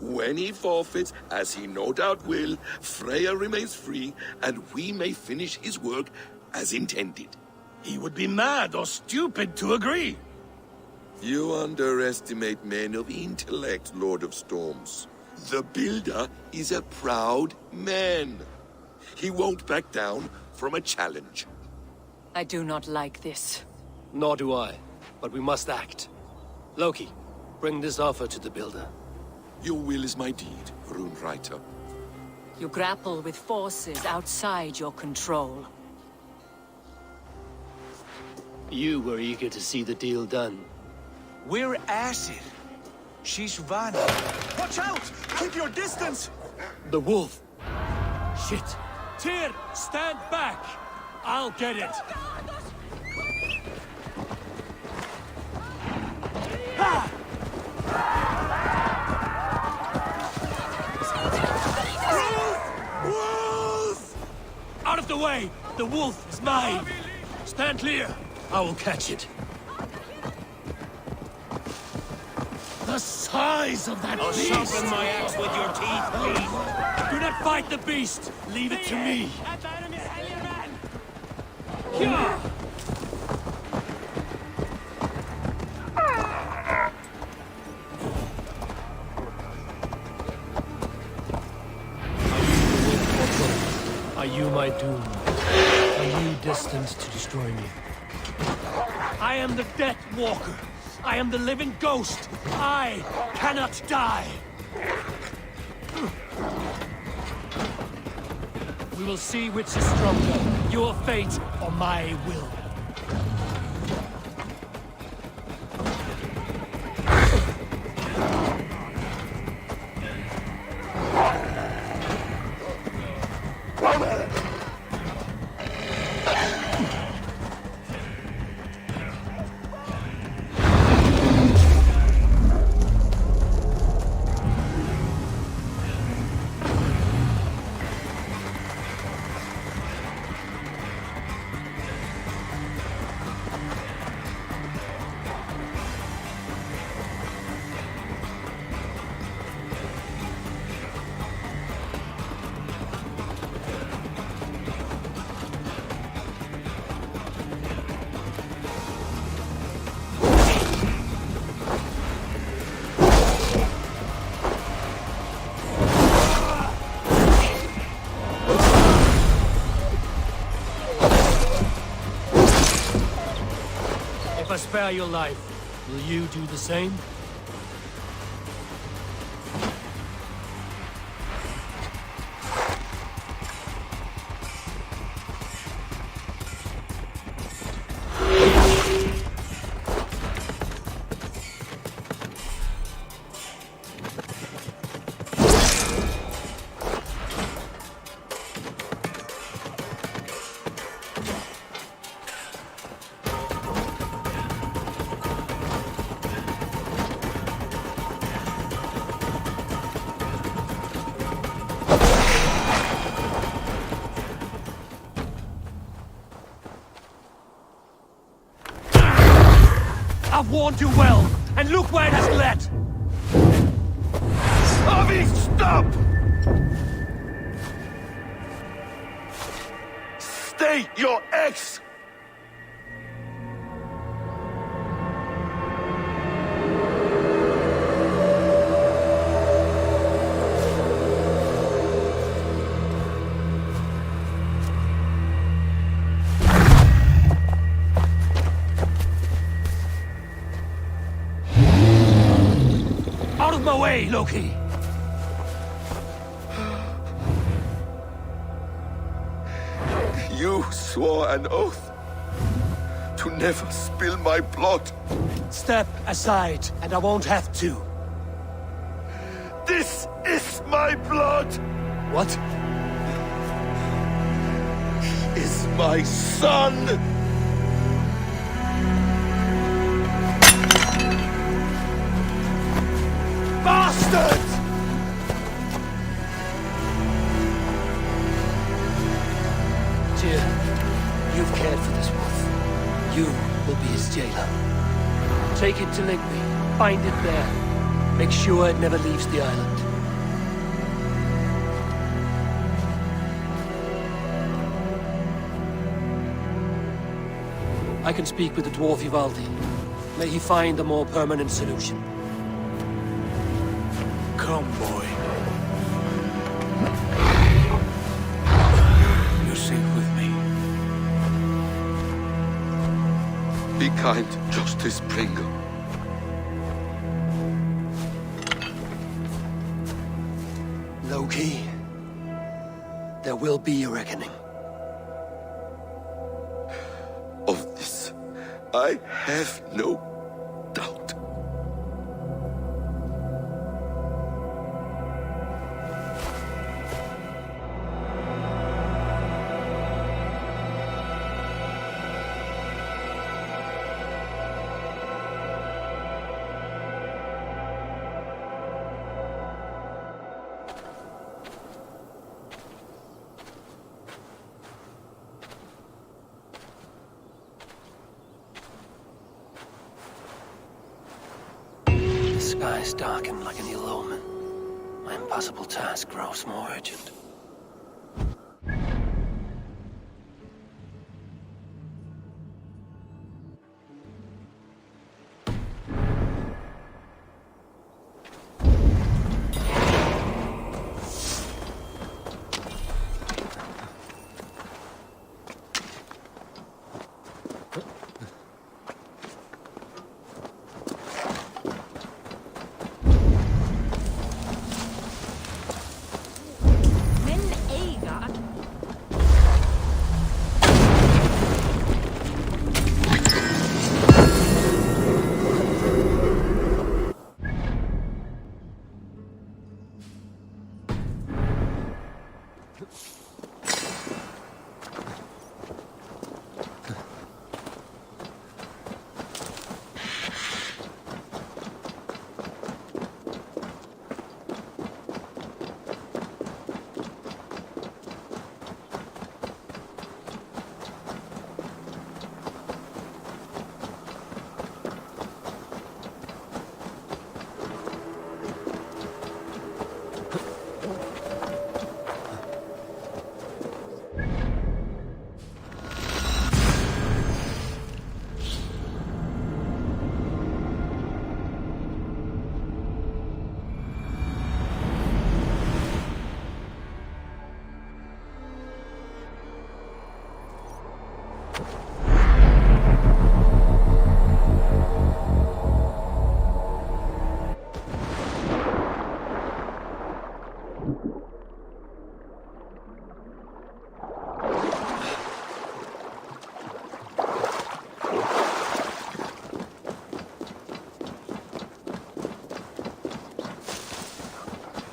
When he forfeits, as he no doubt will, Freya remains free, and we may finish his work as intended. He would be mad or stupid to agree. You underestimate men of intellect, Lord of Storms. The Builder is a proud man. He won't back down from a challenge. I do not like this. Nor do I, but we must act. Loki, bring this offer to the Builder. Your will is my deed, Rune Writer. You grapple with forces outside your control. You were eager to see the deal done. We're acid. She's Vanna. Watch out! Keep your distance! The wolf. Shit. Tyr, stand back! I'll get it. Ha! Wolf! Wolf! Out of the way! The wolf is mine! Stand clear! I will catch it. The size of that beast! I'll sharpen my axe with your teeth, please. Do not fight the beast! Leave it to me! Yeah. Are you my doom? Are you destined to destroy me? I am the Death Walker. I am the living ghost. I cannot die. We will see which is stronger, your fate or my will. If I spare your life, will you do the same? I've warned you well, and look where it has led! Avi, stop! Stay your ex! Out of my way, Loki! You swore an oath to never spill my blood. Step aside, and I won't have to. This is my blood! What? He is my son! Bastard! Tyr, you've cared for this wolf. You will be his jailer. Take it to Ligby. Find it there. Make sure it never leaves the island. I can speak with the dwarf Ivaldi. May he find a more permanent solution. Come, boy. You're safe with me. Be kind, Justice Pringle. Loki, there will be a reckoning. Of this, I have no doubt. The skies darken like an ill omen. My impossible task grows more urgent.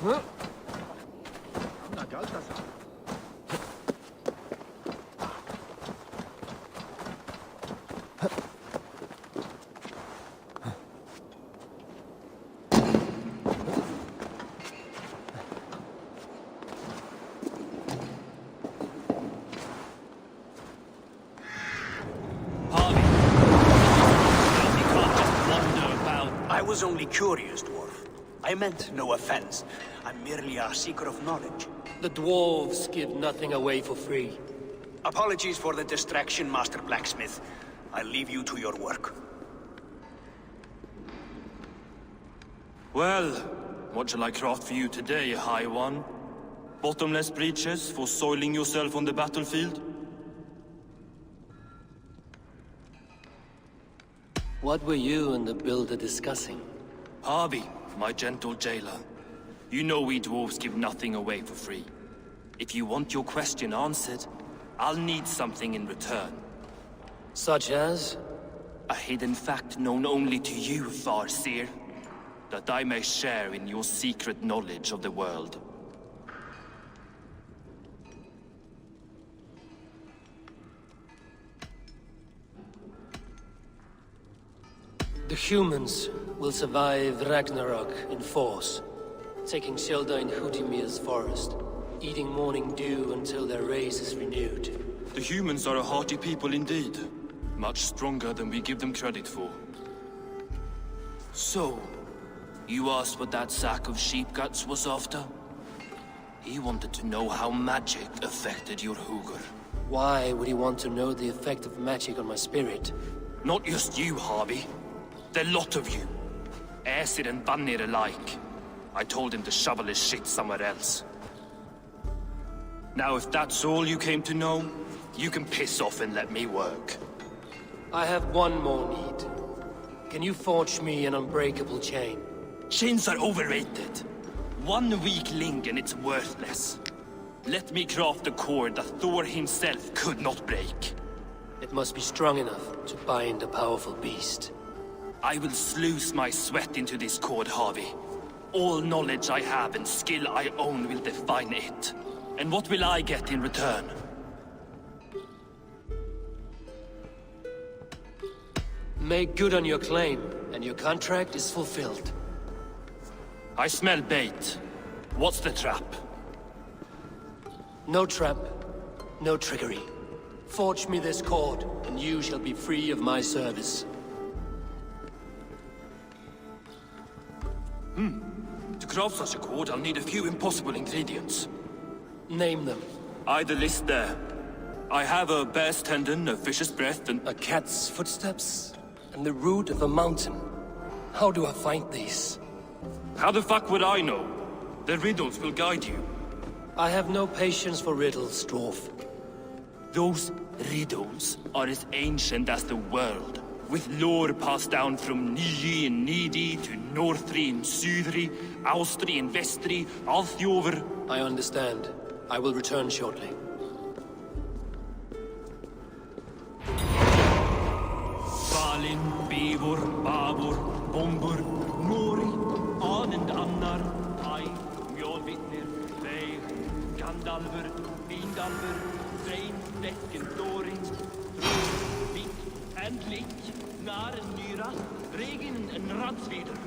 I was only curious, dwarf. I meant no offense. I'm merely a seeker of knowledge. The dwarves give nothing away for free. Apologies for the distraction, Master Blacksmith. I'll leave you to your work. Well, what shall I craft for you today, High One? Bottomless breeches for soiling yourself on the battlefield? What were you and the builder discussing? Harvey, my gentle jailer. You know we dwarves give nothing away for free. If you want your question answered, I'll need something in return. Such as? A hidden fact known only to you, Farseer. That I may share in your secret knowledge of the world. The humans will survive Ragnarok in force, taking shelter in Hutimir's forest, eating morning dew until their race is renewed. The humans are a hearty people indeed. Much stronger than we give them credit for. So, you asked what that sack of sheep guts was after? He wanted to know how magic affected your Hugr. Why would he want to know the effect of magic on my spirit? Not just you, Harvey. The lot of you. Aesir and Vanir alike. I told him to shovel his shit somewhere else. Now if that's all you came to know, you can piss off and let me work. I have one more need. Can you forge me an unbreakable chain? Chains are overrated. One weak link and it's worthless. Let me craft a cord that Thor himself could not break. It must be strong enough to bind a powerful beast. I will sluice my sweat into this cord, Harvey. All knowledge I have and skill I own will define it. And what will I get in return? Make good on your claim, and your contract is fulfilled. I smell bait. What's the trap? No trap, no trickery. Forge me this cord, and you shall be free of my service. To craft such a cord, I'll need a few impossible ingredients. Name them. The list there. I have a bear's tendon, a fish's breath, and... A cat's footsteps, and the root of a mountain. How do I find these? How the fuck would I know? The riddles will guide you. I have no patience for riddles, dwarf. Those riddles are as ancient as the world, with lore passed down from Niji and Nidi to Northri and Sudri, Austri and Vestri, Althjover. I understand. I will return shortly. Balin, Beivor, Babur, Bombur, Nori, Anand Annar, Tai, Mjolvitnir, Veig, Gandalfur, Vindalfur, Svein, Bekken, Dorin, Þrúr, Vík, and Lík, Nar and Nyra, Regin and Radsvidr.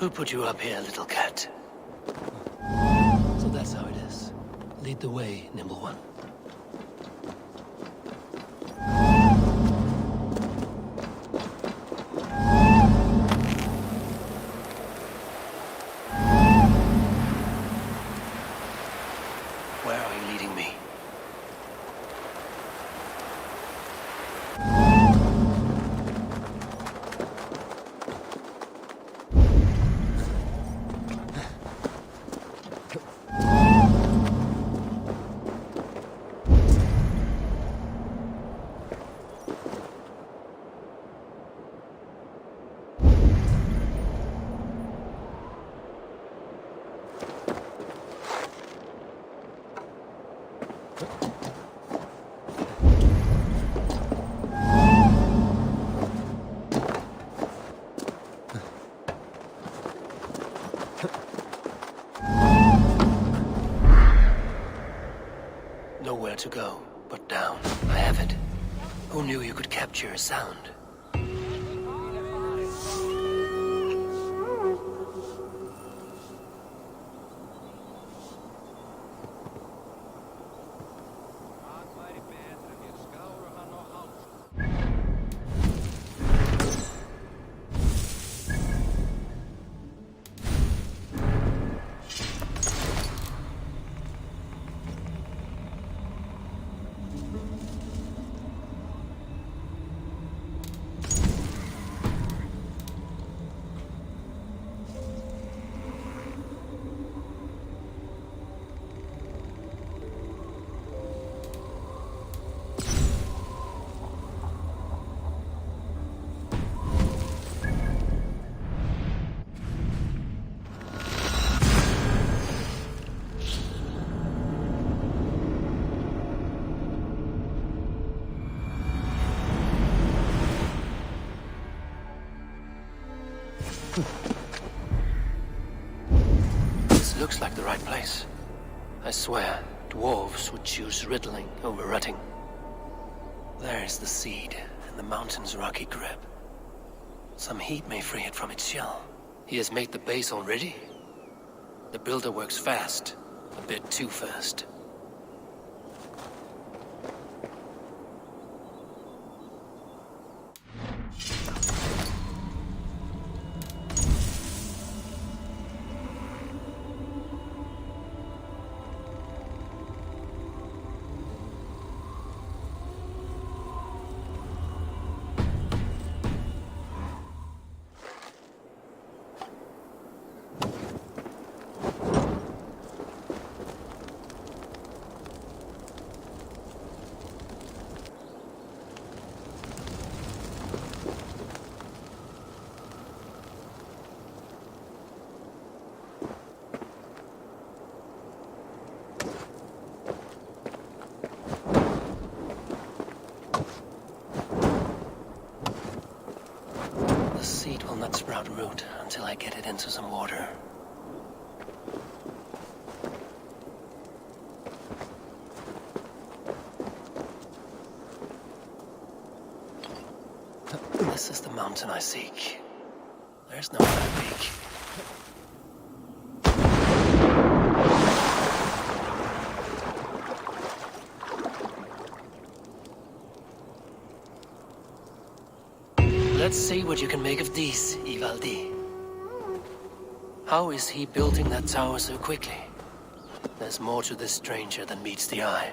Who put you up here, little cat? So that's how it is. Lead the way, Nimble One. Where are you leading me? Nowhere to go but down. I have it. Who knew you could capture a sound? This looks like the right place. I swear, dwarves would choose riddling over rutting. There's the seed in the mountain's rocky grip. Some heat may free it from its shell. He has made the base already? The builder works fast. A bit too fast. Seed will not sprout root until I get it into some water. This is the mountain I seek. There's no other peak. Let's see what you can make of these, Ivaldi. How is he building that tower so quickly? There's more to this stranger than meets the eye.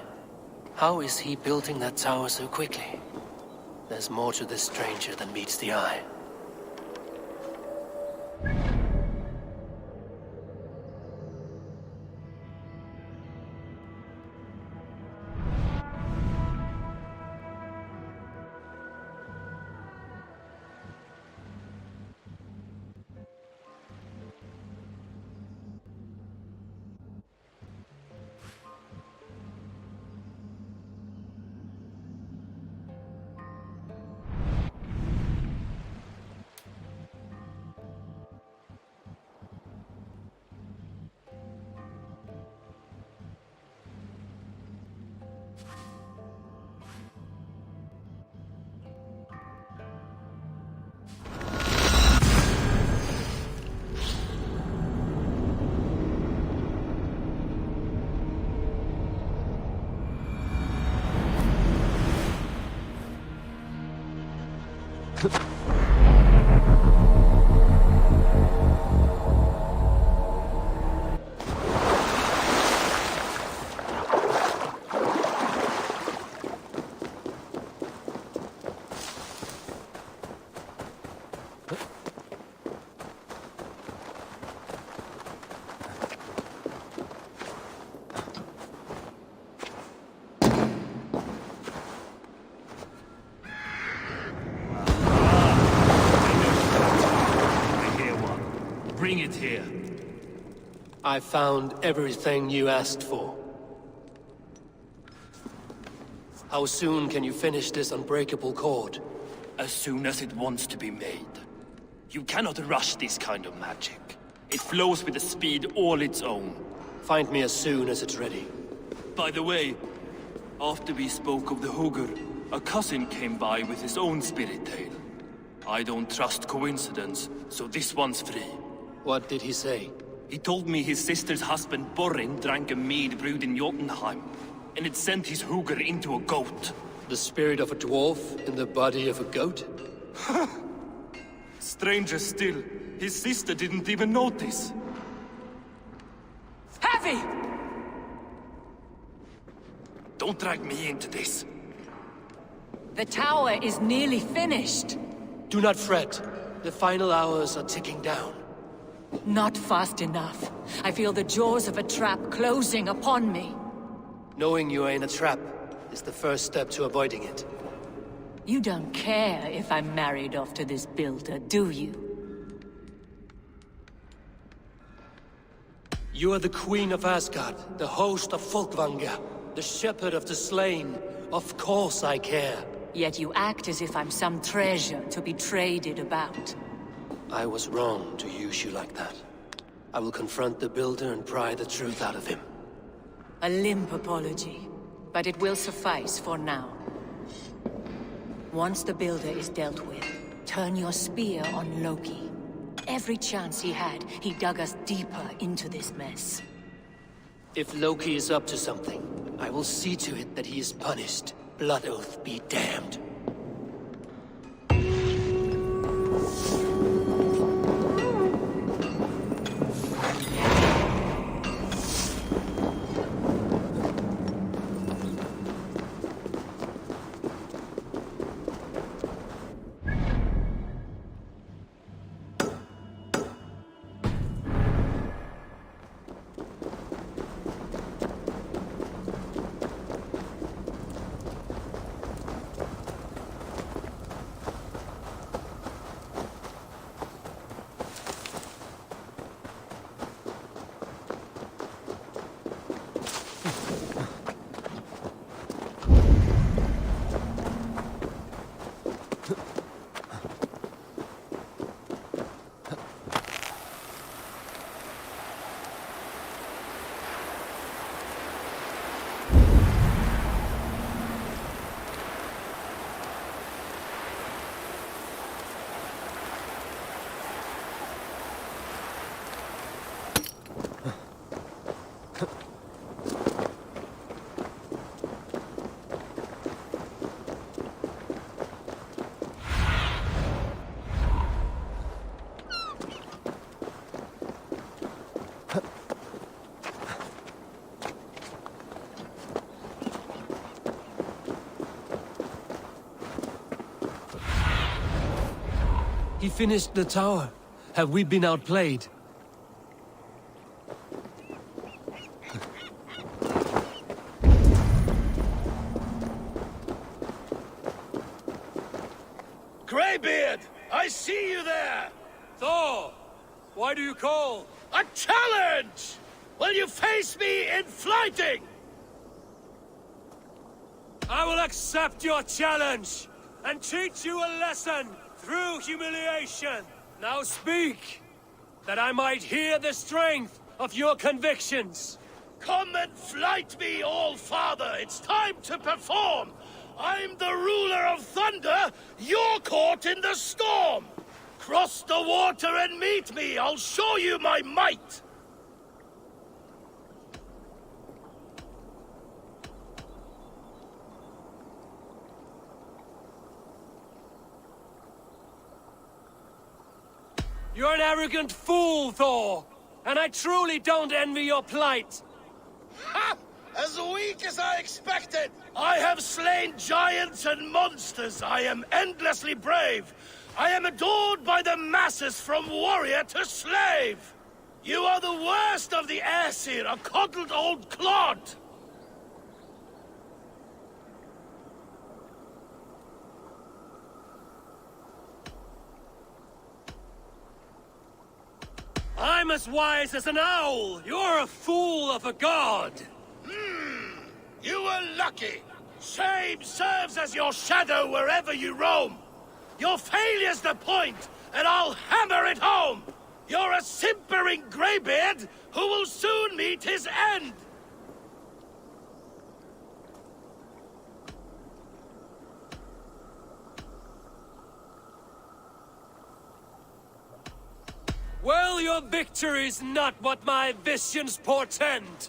How is he building that tower so quickly? There's more to this stranger than meets the eye. it here? I found everything you asked for. How soon can you finish this unbreakable cord? As soon as it wants to be made. You cannot rush this kind of magic. It flows with a speed all its own. Find me as soon as it's ready. By the way, after we spoke of the Hugr, a cousin came by with his own spirit tale. I don't trust coincidence, so this one's free. What did he say? He told me his sister's husband Borin drank a mead brewed in Jotunheim, and it sent his Hugr into a goat. The spirit of a dwarf in the body of a goat? Stranger still, his sister didn't even notice. Heavy! Don't drag me into this. The tower is nearly finished. Do not fret. The final hours are ticking down. Not fast enough. I feel the jaws of a trap closing upon me. Knowing you are in a trap is the first step to avoiding it. You don't care if I'm married off to this builder, do you? You are the Queen of Asgard, the host of Folkvanga, the shepherd of the slain. Of course I care. Yet you act as if I'm some treasure to be traded about. I was wrong to use you like that. I will confront the builder and pry the truth out of him. A limp apology, but it will suffice for now. Once the builder is dealt with, turn your spear on Loki. Every chance he had, he dug us deeper into this mess. If Loki is up to something, I will see to it that he is punished. Blood Oath be damned. He finished the tower. Have we been outplayed? Greybeard! I see you there! Thor! Why do you call? A challenge! Will you face me in fighting? I will accept your challenge and teach you a lesson through humiliation. Now speak, that I might hear the strength of your convictions. Come and flight me, All-Father! It's time to perform! I'm the ruler of thunder, you're caught in the storm! Cross the water and meet me, I'll show you my might! You're an arrogant fool, Thor, and I truly don't envy your plight. Ha! As weak as I expected! I have slain giants and monsters. I am endlessly brave. I am adored by the masses from warrior to slave. You are the worst of the Aesir, a coddled old clod. I'm I'm as wise as an owl! You're a fool of a god! You were lucky! Shame serves as your shadow wherever you roam! Your failure's the point, and I'll hammer it home! You're a simpering greybeard who will soon meet his end! Well, your victory's not what my visions portend!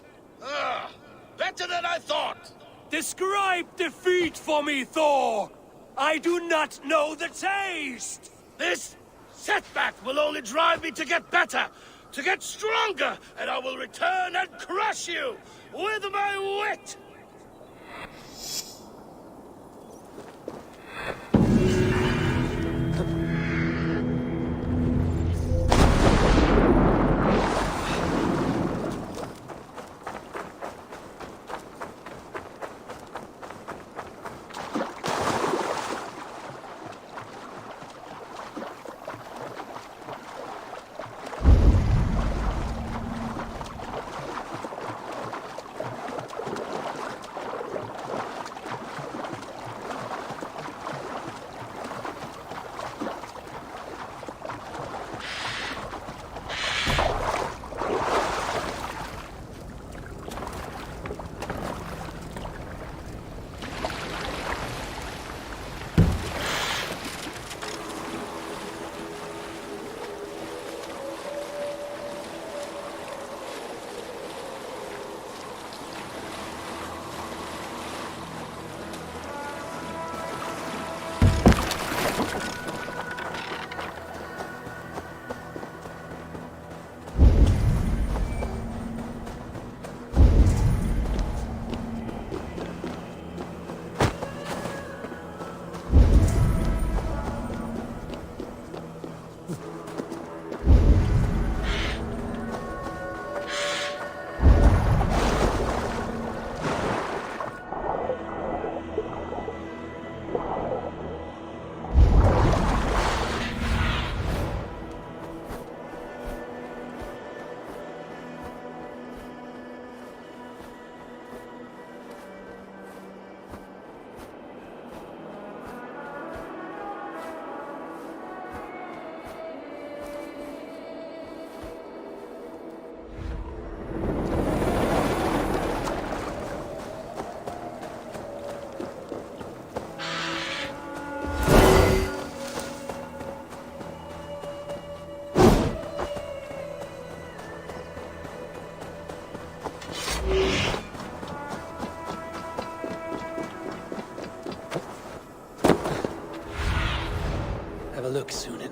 Better than I thought! Describe defeat for me, Thor! I do not know the taste! This setback will only drive me to get better, to get stronger, and I will return and crush you with my wit! Have a look, Sunan.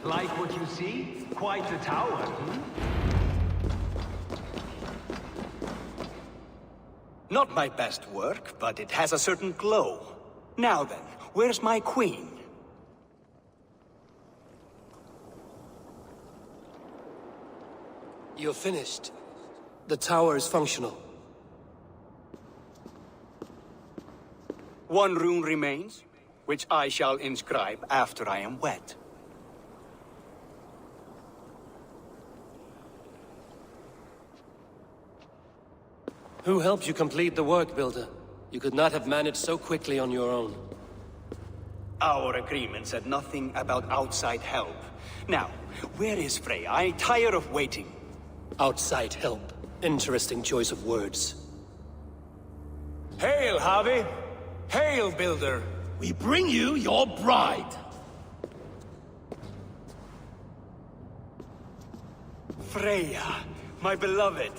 Like what you see? Quite the tower, Not my best work, but it has a certain glow. Now then, where's my queen? You're finished. The tower is functional. One rune remains, which I shall inscribe after I am wed. Who helped you complete the work, Builder? You could not have managed so quickly on your own. Our agreement said nothing about outside help. Now, where is Freya? I'm tired of waiting. Outside help. Interesting choice of words. Hail, Harvey! Hail, Builder! We bring you your bride. Freya, my beloved.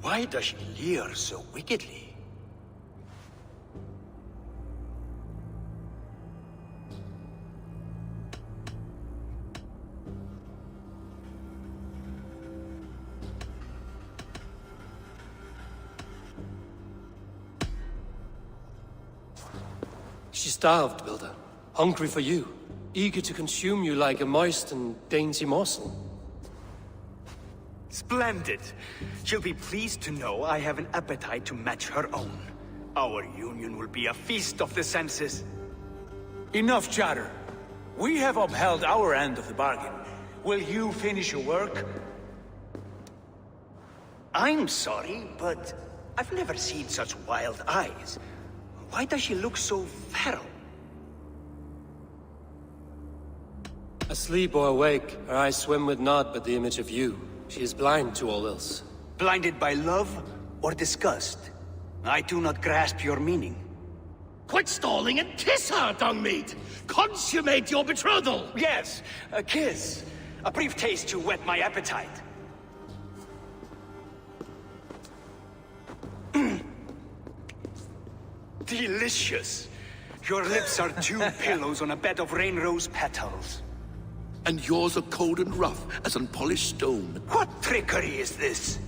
Why does she leer so wickedly? She starved, Builder. Hungry for you. Eager to consume you like a moist and dainty morsel. Splendid. She'll be pleased to know I have an appetite to match her own. Our union will be a feast of the senses. Enough chatter. We have upheld our end of the bargain. Will you finish your work? I'm sorry, but I've never seen such wild eyes. Why does she look so feral? Asleep or awake, her eyes swim with naught but the image of you. She is blind to all else. Blinded by love or disgust? I do not grasp your meaning. Quit stalling and kiss her, Dungmeat! Consummate your betrothal! Yes, a kiss. A brief taste to whet my appetite. Delicious. Your lips are two pillows on a bed of rain rose petals. And yours are cold and rough as unpolished stone. What trickery is this?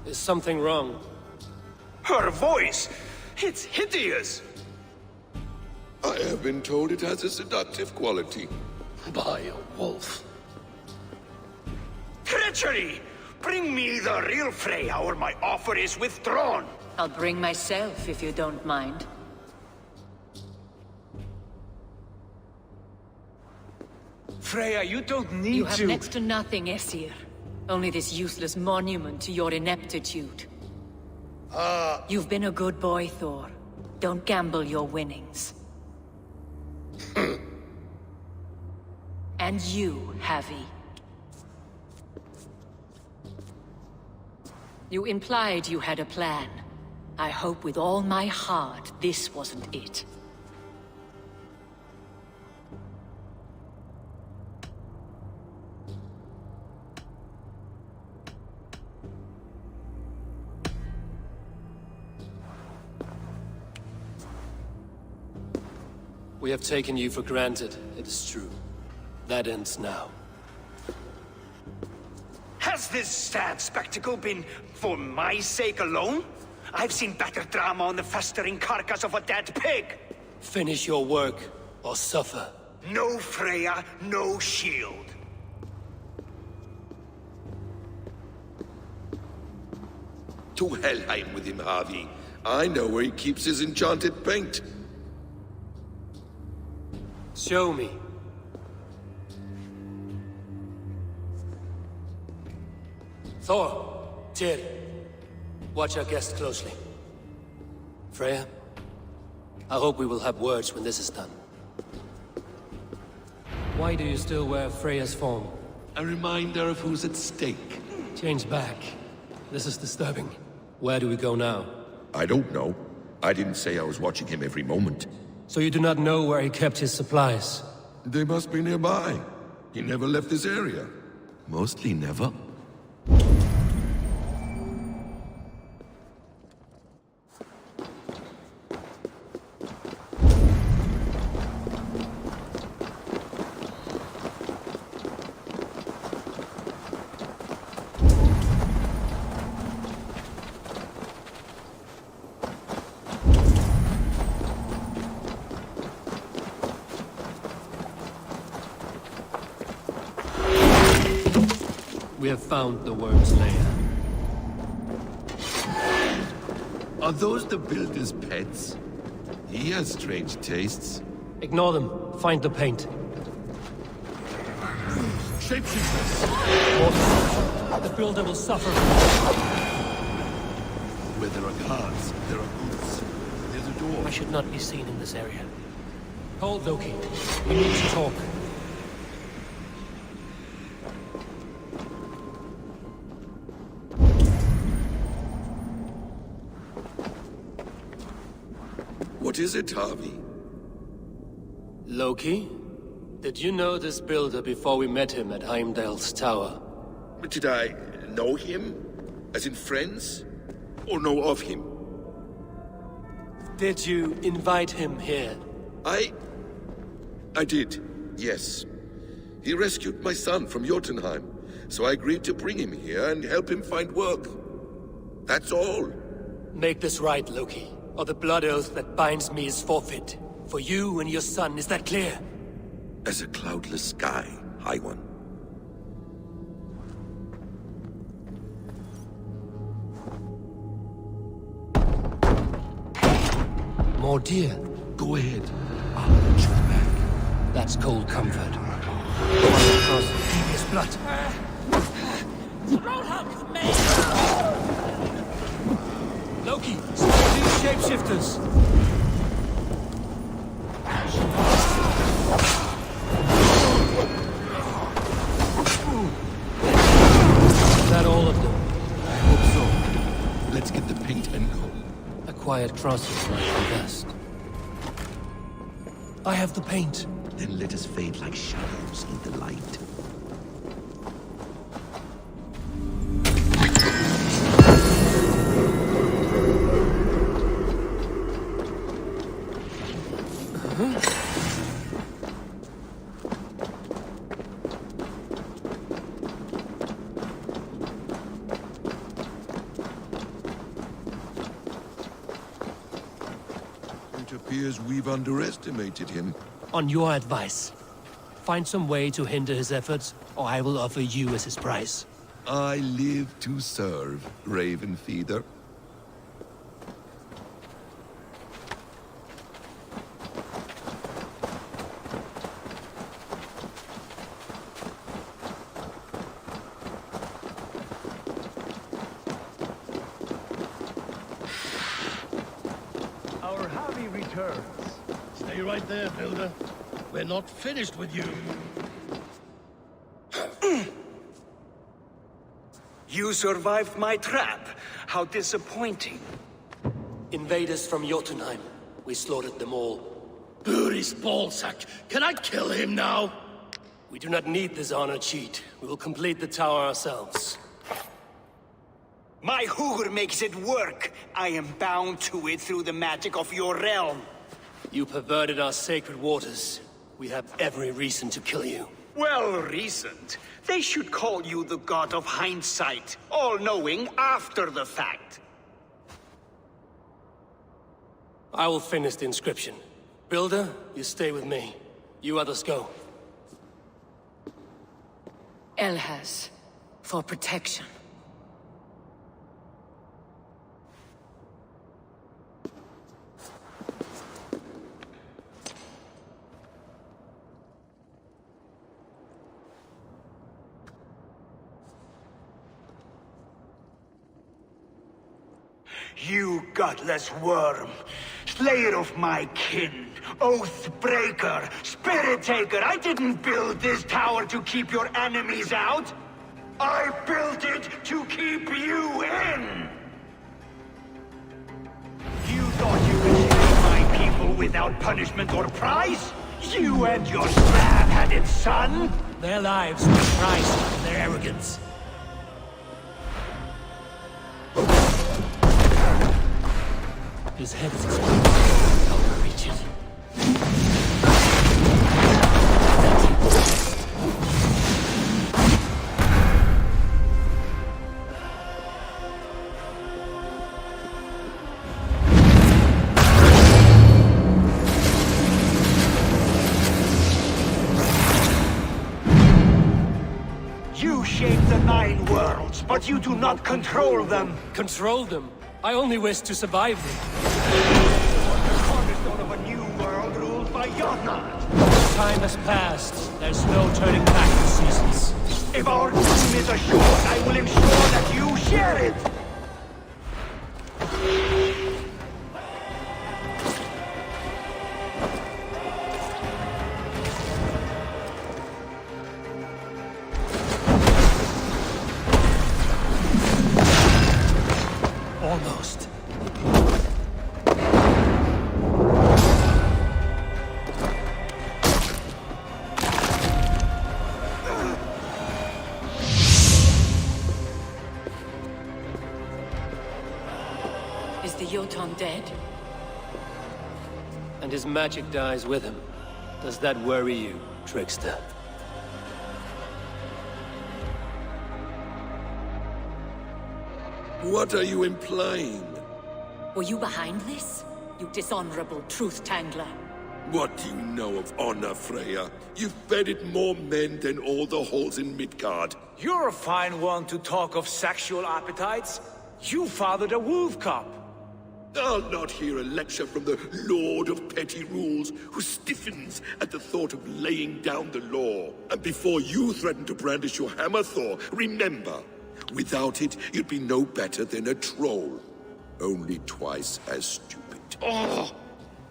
Is something wrong? Her voice! It's hideous! I have been told it has a seductive quality. By a wolf. Treachery! Bring me the real Freya or my offer is withdrawn! I'll bring myself if you don't mind. Freya, you don't need to... You have next to nothing, Aesir. Only this useless monument to your ineptitude. You've been a good boy, Thor. Don't gamble your winnings. And you, Havi. You implied you had a plan. I hope with all my heart this wasn't it. We have taken you for granted, it is true. That ends now. Has this sad spectacle been for my sake alone? I've seen better drama on the festering carcass of a dead pig! Finish your work, or suffer. No Freya, no shield. To Helheim with him, Harvey. I know where he keeps his enchanted paint. Show me. Thor, Tyr, watch our guest closely. Freya, I hope we will have words when this is done. Why do you still wear Freya's form? A reminder of who's at stake. Change back. This is disturbing. Where do we go now? I don't know. I didn't say I was watching him every moment. So you do not know where he kept his supplies? They must be nearby. He never left this area. Mostly never. We have found the worm's lair. Are those the builder's pets? He has strange tastes. Ignore them. Find the paint. Shapeshifters! The builder will suffer. Where there are guards, there are booths. There's a door. I should not be seen in this area. Hold, Loki. We need to talk. What is it, Harvey? Loki? Did you know this builder before we met him at Heimdall's tower? Did I know him? As in friends? Or know of him? Did you invite him here? I did, yes. He rescued my son from Jotunheim, so I agreed to bring him here and help him find work. That's all. Make this right, Loki, or the blood oath that binds me is forfeit. For you and your son, is that clear? As a cloudless sky, High One. More deer. Go ahead. I'll shoot back. That's cold comfort. His blood. Roadhog, man! Loki, stop these shapeshifters! Is that all of them? I hope so. Let's get the paint and go. A quiet crossing might be best. I have the paint. Then let us fade like shadows in the light. It appears we've underestimated him. On your advice, find some way to hinder his efforts, or I will offer you as his price. I live to serve, Raven Feeder. Our Harvey returns. Stay right there, Builder. We're not finished with you. You survived my trap. How disappointing. Invaders from Jotunheim. We slaughtered them all. Booty's ballsack. Can I kill him now? We do not need this honor cheat. We will complete the tower ourselves. My Hugr makes it work. I am bound to it through the magic of your realm. You perverted our sacred waters. We have every reason to kill you. Well reasoned. They should call you the god of hindsight, all-knowing after the fact. I will finish the inscription. Builder, you stay with me. You others go. Elhaz, for protection. You godless worm, slayer of my kin, oath breaker, spirit taker, I didn't build this tower to keep your enemies out. I built it to keep you in. You thought you could slay my people without punishment or prize? You and your slab-headed son? Their lives were priced in their arrogance. His head is exposed. How to reach it. You shape the 9 worlds, but you do not control them. Control them? I only wish to survive them. The cornerstone of a new world ruled by Jotnar. Time has passed. There's no turning back the seasons. If our doom is assured, I will ensure that you share it! Almost. Is the Jotun dead? And his magic dies with him. Does that worry you, trickster? What are you implying? Were you behind this? You dishonorable truth-tangler. What do you know of honor, Freya? You've bedded more men than all the halls in Midgard. You're a fine one to talk of sexual appetites. You fathered a wolf cub. I'll not hear a lecture from the Lord of Petty Rules, who stiffens at the thought of laying down the law. And before you threaten to brandish your hammer, Thor, remember, without it, you'd be no better than a troll. Only twice as stupid. Oh!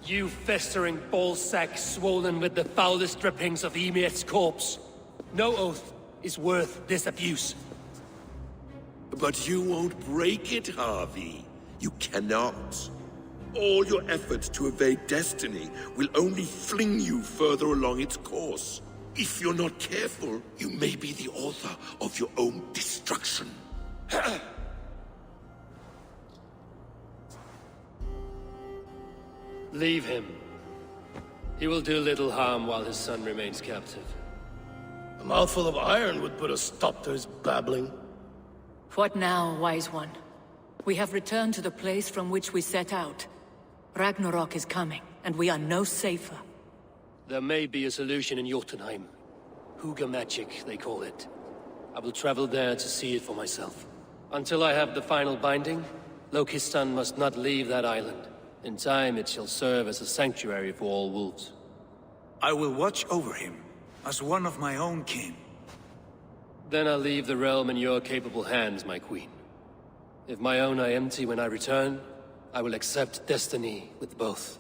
You festering ballsack swollen with the foulest drippings of Ymir's corpse. No oath is worth this abuse. But you won't break it, Harvey. You cannot. All your efforts to evade destiny will only fling you further along its course. If you're not careful, you may be the author of your own destruction. Leave him. He will do little harm while his son remains captive. A mouthful of iron would put a stop to his babbling. What now, wise one? We have returned to the place from which we set out. Ragnarok is coming, and we are no safer. There may be a solution in Jotunheim. Hugger magic, they call it. I will travel there to see it for myself. Until I have the final binding, Loki's son must not leave that island. In time, it shall serve as a sanctuary for all wolves. I will watch over him, as one of my own kin. Then I'll leave the realm in your capable hands, my queen. If my own are empty when I return, I will accept destiny with both.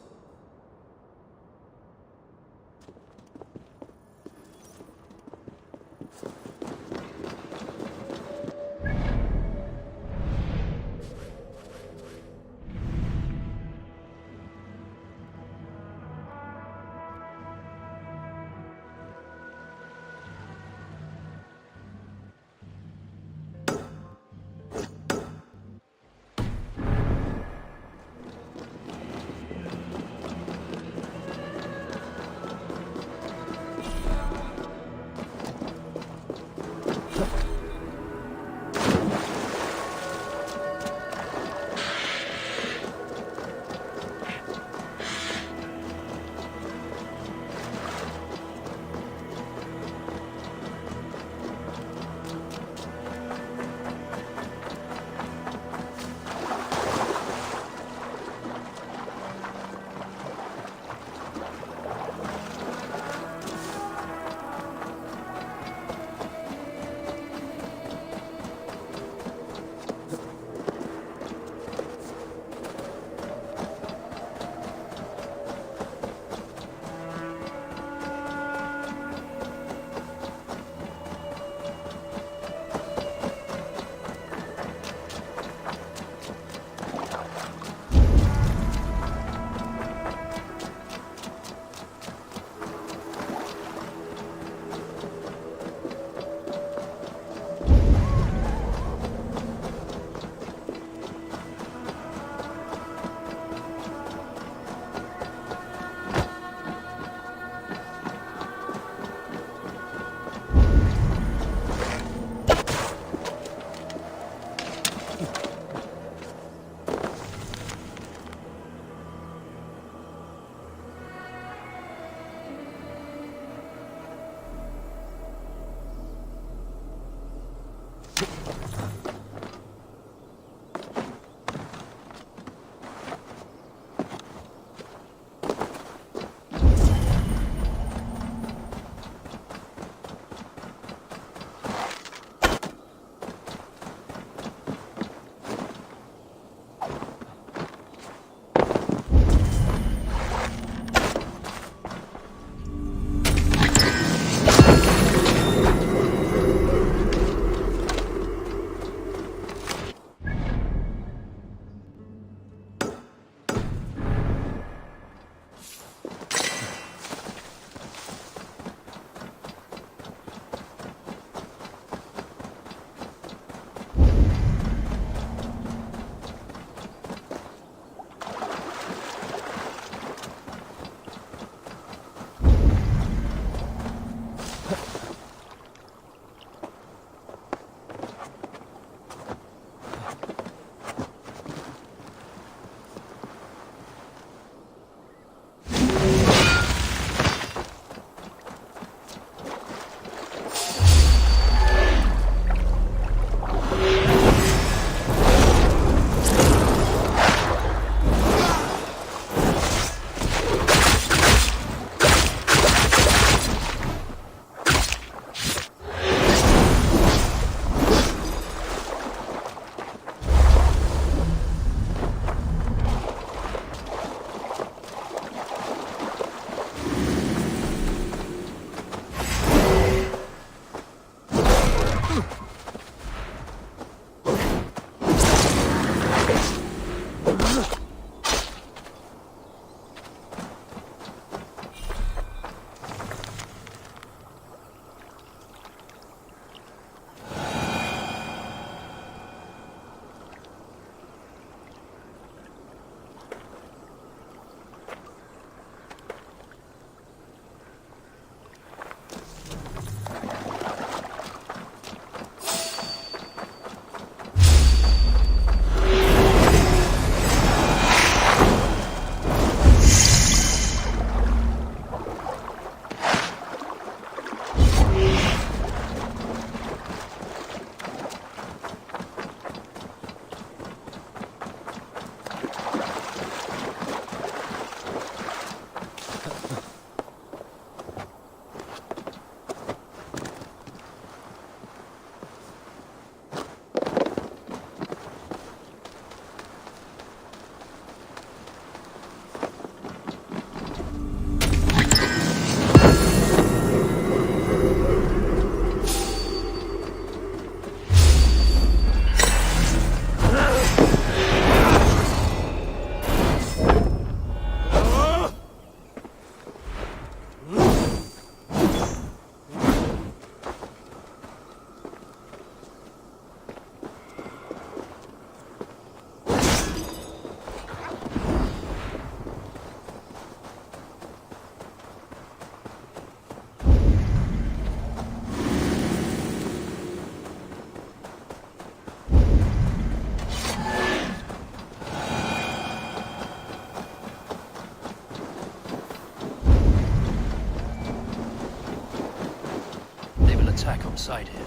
attack on sight here.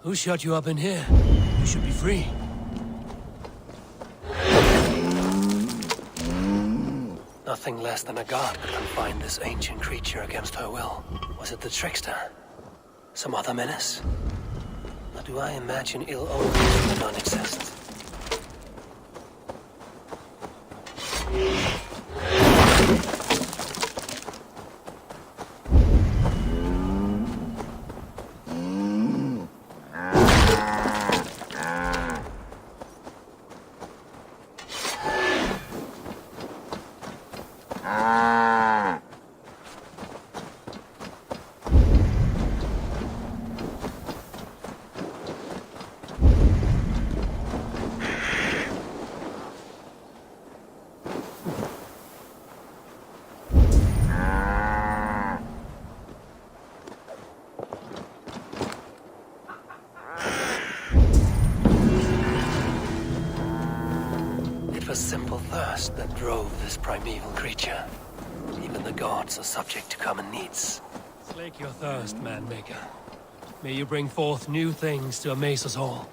Who shut you up in here? You should be free. Nothing less than a god could confine this ancient creature against her will. Was it the trickster? Some other menace? Or do I imagine ill omens that don't exist? It was simple thirst that drove this primeval creature. Even the gods are subject to common needs. Slake your thirst, man-maker. May you bring forth new things to amaze us all.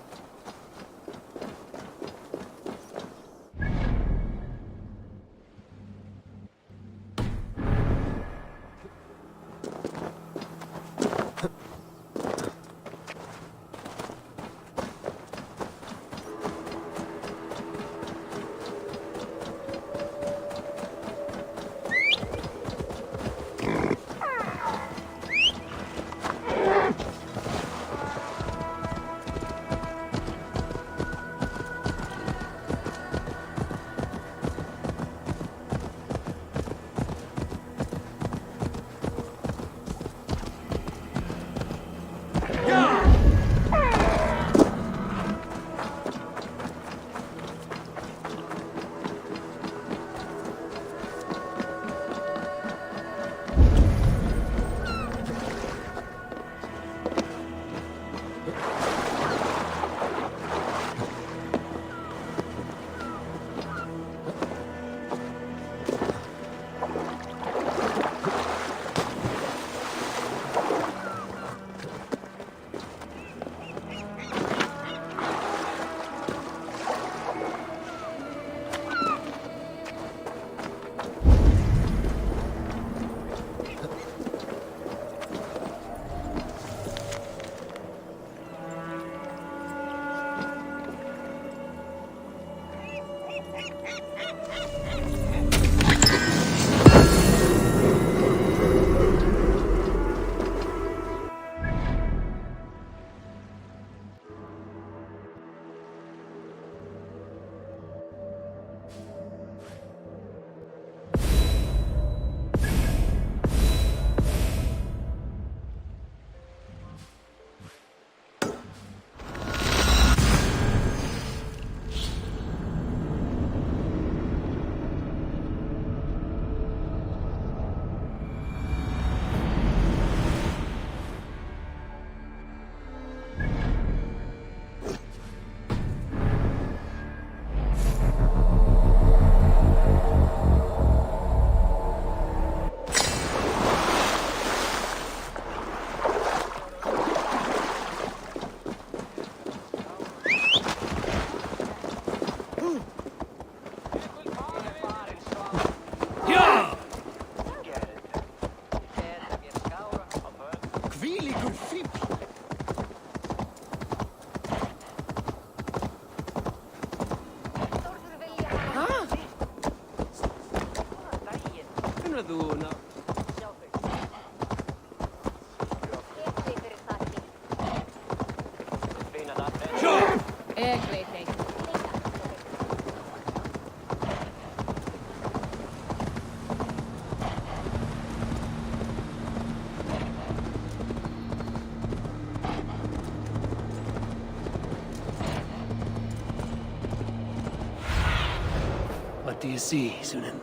What do you see, Sunan?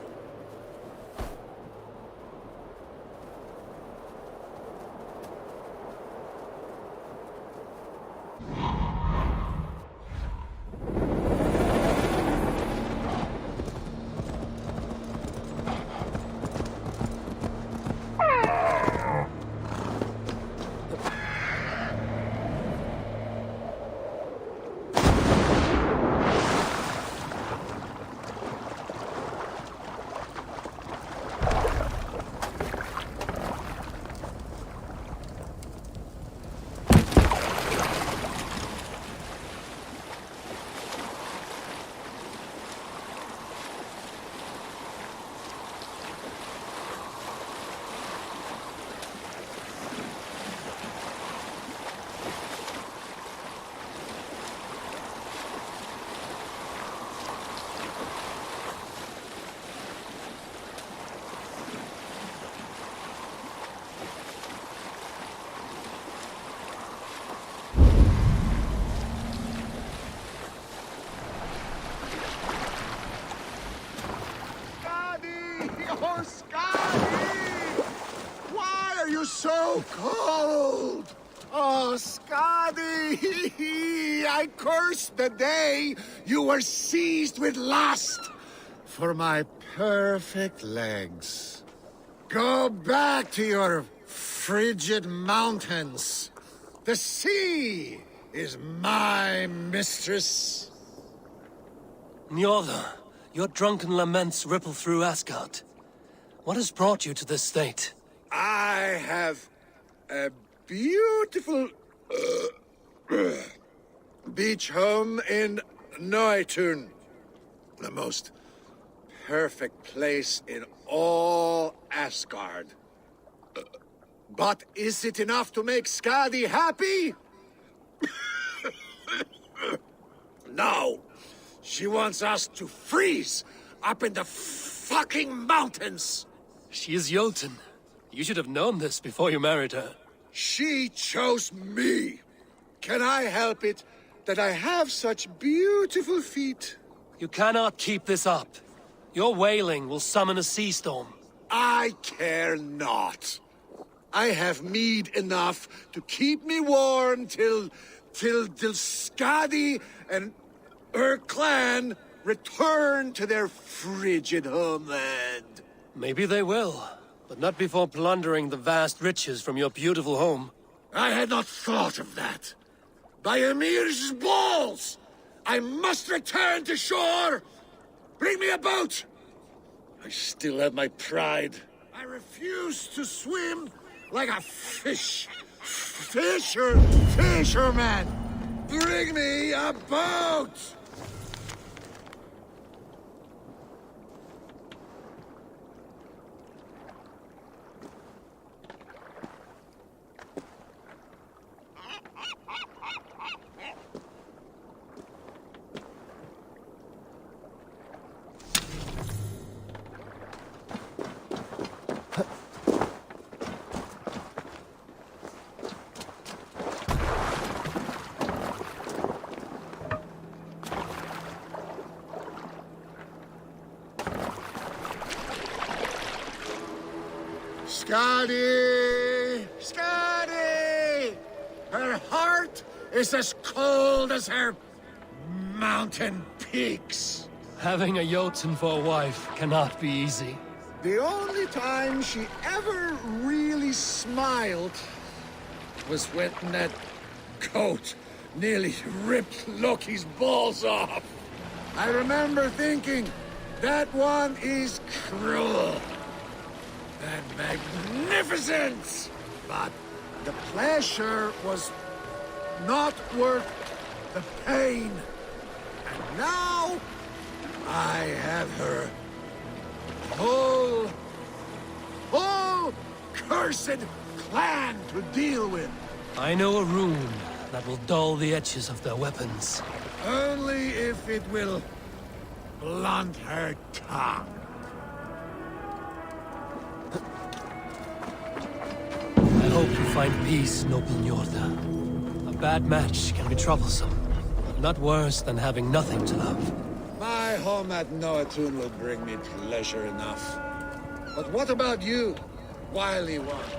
so cold! Oh, Skadi! I curse the day you were seized with lust for my perfect legs. Go back to your frigid mountains. The sea is my mistress. Njorda, your drunken laments ripple through Asgard. What has brought you to this state? I have a beautiful beach home in Noitun. The most perfect place in all Asgard. But is it enough to make Skadi happy? No. She wants us to freeze up in the fucking mountains. She is Jotun. You should have known this before you married her. She chose me. Can I help it that I have such beautiful feet? You cannot keep this up. Your wailing will summon a sea storm. I care not. I have mead enough to keep me warm till Skadi and her clan return to their frigid homeland. Maybe they will, but not before plundering the vast riches from your beautiful home. I had not thought of that. By Emir's balls! I must return to shore! Bring me a boat! I still have my pride. I refuse to swim like a fisherman! Bring me a boat! Skadi! Skadi! Her heart is as cold as her mountain peaks. Having a Jotun for a wife cannot be easy. The only time she ever really smiled was when that coat nearly ripped Loki's balls off. I remember thinking, that one is cruel. And magnificent! But the pleasure was not worth the pain. And now, I have her whole cursed clan to deal with. I know a rune that will dull the edges of their weapons. Only if it will blunt her tongue. I hope you find peace, noble Njorda. A bad match can be troublesome, but not worse than having nothing to love. My home at Noatun will bring me pleasure enough. But what about you, wily one?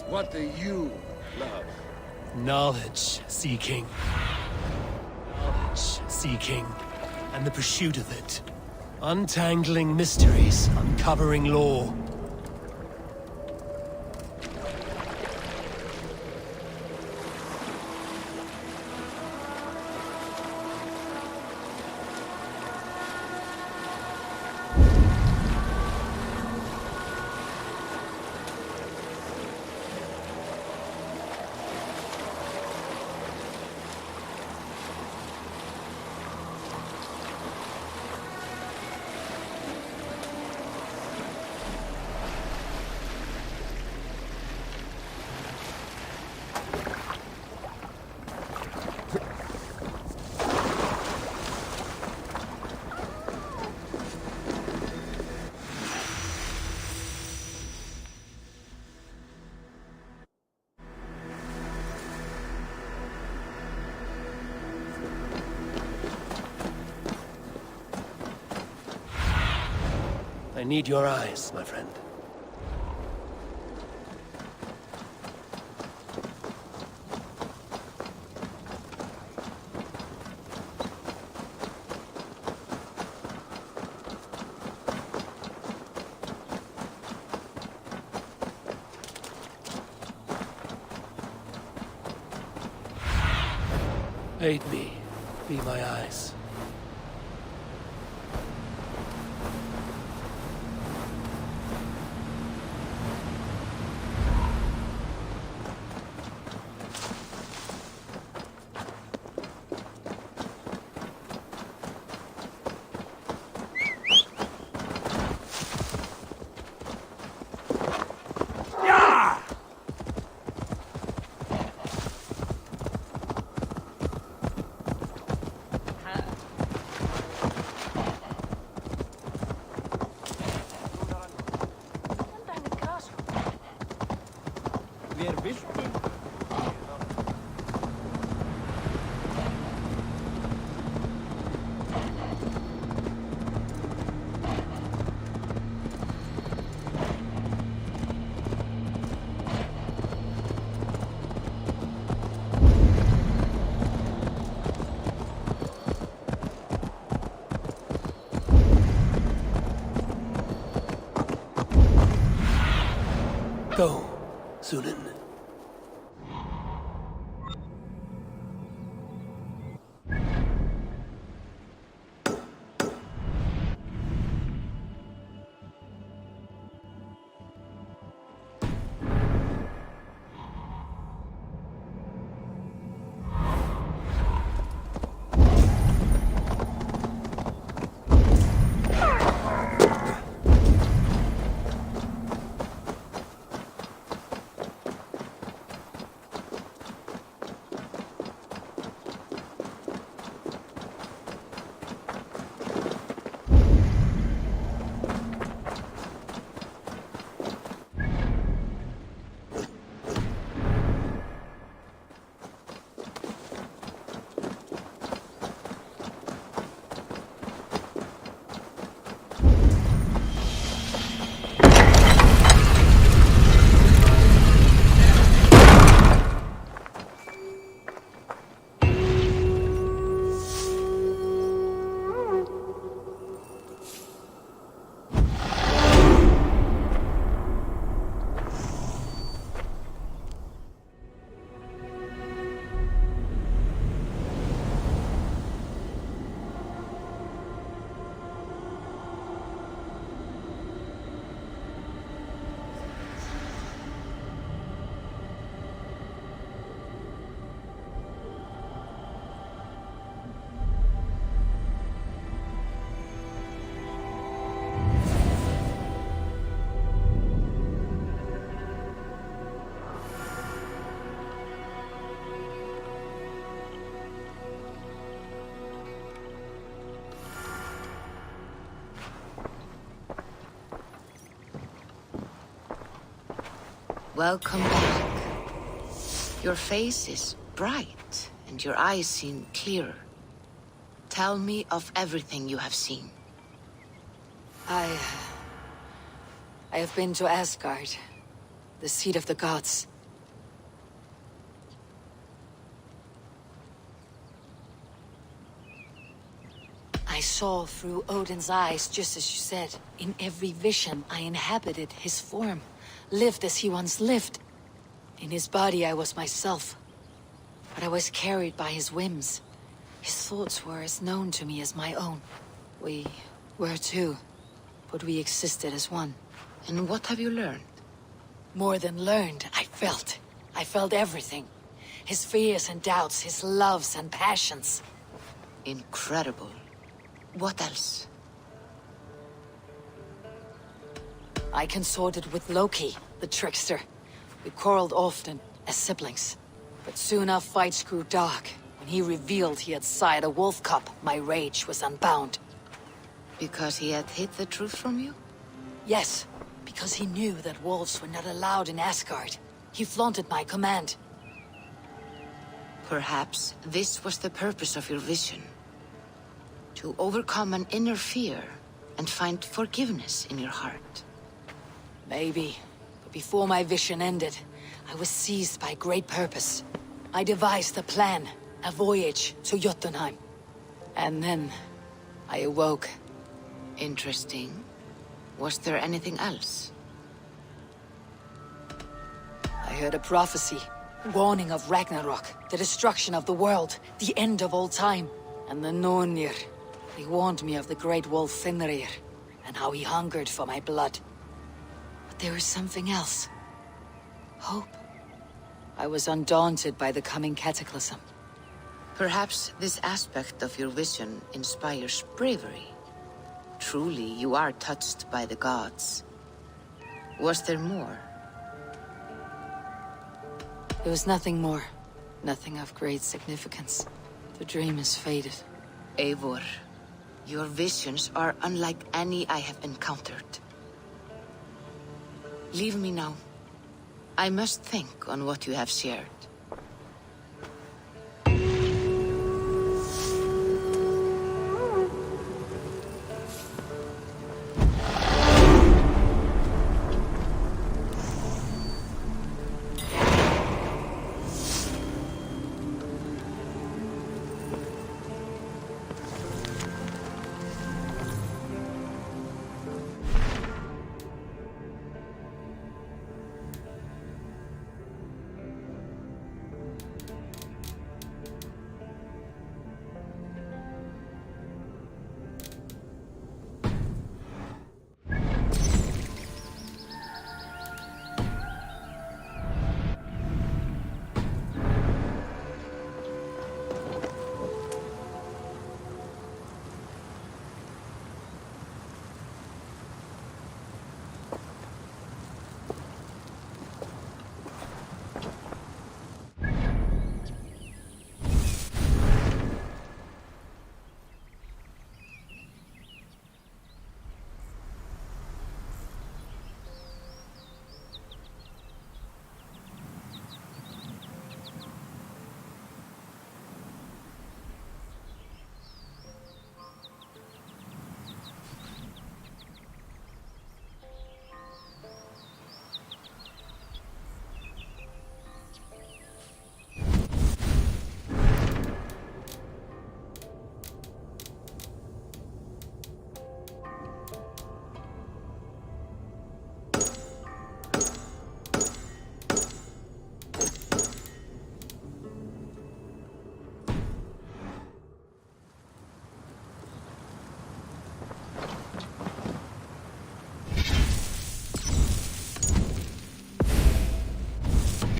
What do you love? Knowledge seeking. Knowledge seeking, and the pursuit of it. Untangling mysteries, uncovering lore. I need your eyes, my friend. Aid me. Be my eyes. Go, Sunan. Welcome back. Your face is bright, and your eyes seem clearer. Tell me of everything you have seen. I have been to Asgard, the seat of the gods. I saw through Odin's eyes, just as you said. In every vision, I inhabited his form, lived as he once lived. In his body, I was myself. But I was carried by his whims. His thoughts were as known to me as my own. We were two, but we existed as one. And what have you learned? More than learned, I felt. I felt everything. His fears and doubts, his loves and passions. Incredible. What else? I consorted with Loki, the trickster. We quarreled often, as siblings. But soon our fights grew dark. When he revealed he had sired a wolf cub, my rage was unbound. Because he had hid the truth from you? Yes, because he knew that wolves were not allowed in Asgard. He flaunted my command. Perhaps this was the purpose of your vision. To overcome an inner fear and find forgiveness in your heart. Maybe. But before my vision ended, I was seized by great purpose. I devised a plan, a voyage to Jotunheim. And then, I awoke. Interesting. Was there anything else? I heard a prophecy. Warning of Ragnarok, the destruction of the world, the end of all time. And the Nornir, they warned me of the great wolf Fenrir, and how he hungered for my blood. But there was something else. Hope. I was undaunted by the coming cataclysm. Perhaps this aspect of your vision inspires bravery. Truly, you are touched by the gods. Was there more? There was nothing more. Nothing of great significance. The dream is faded. Eivor, your visions are unlike any I have encountered. Leave me now. I must think on what you have shared.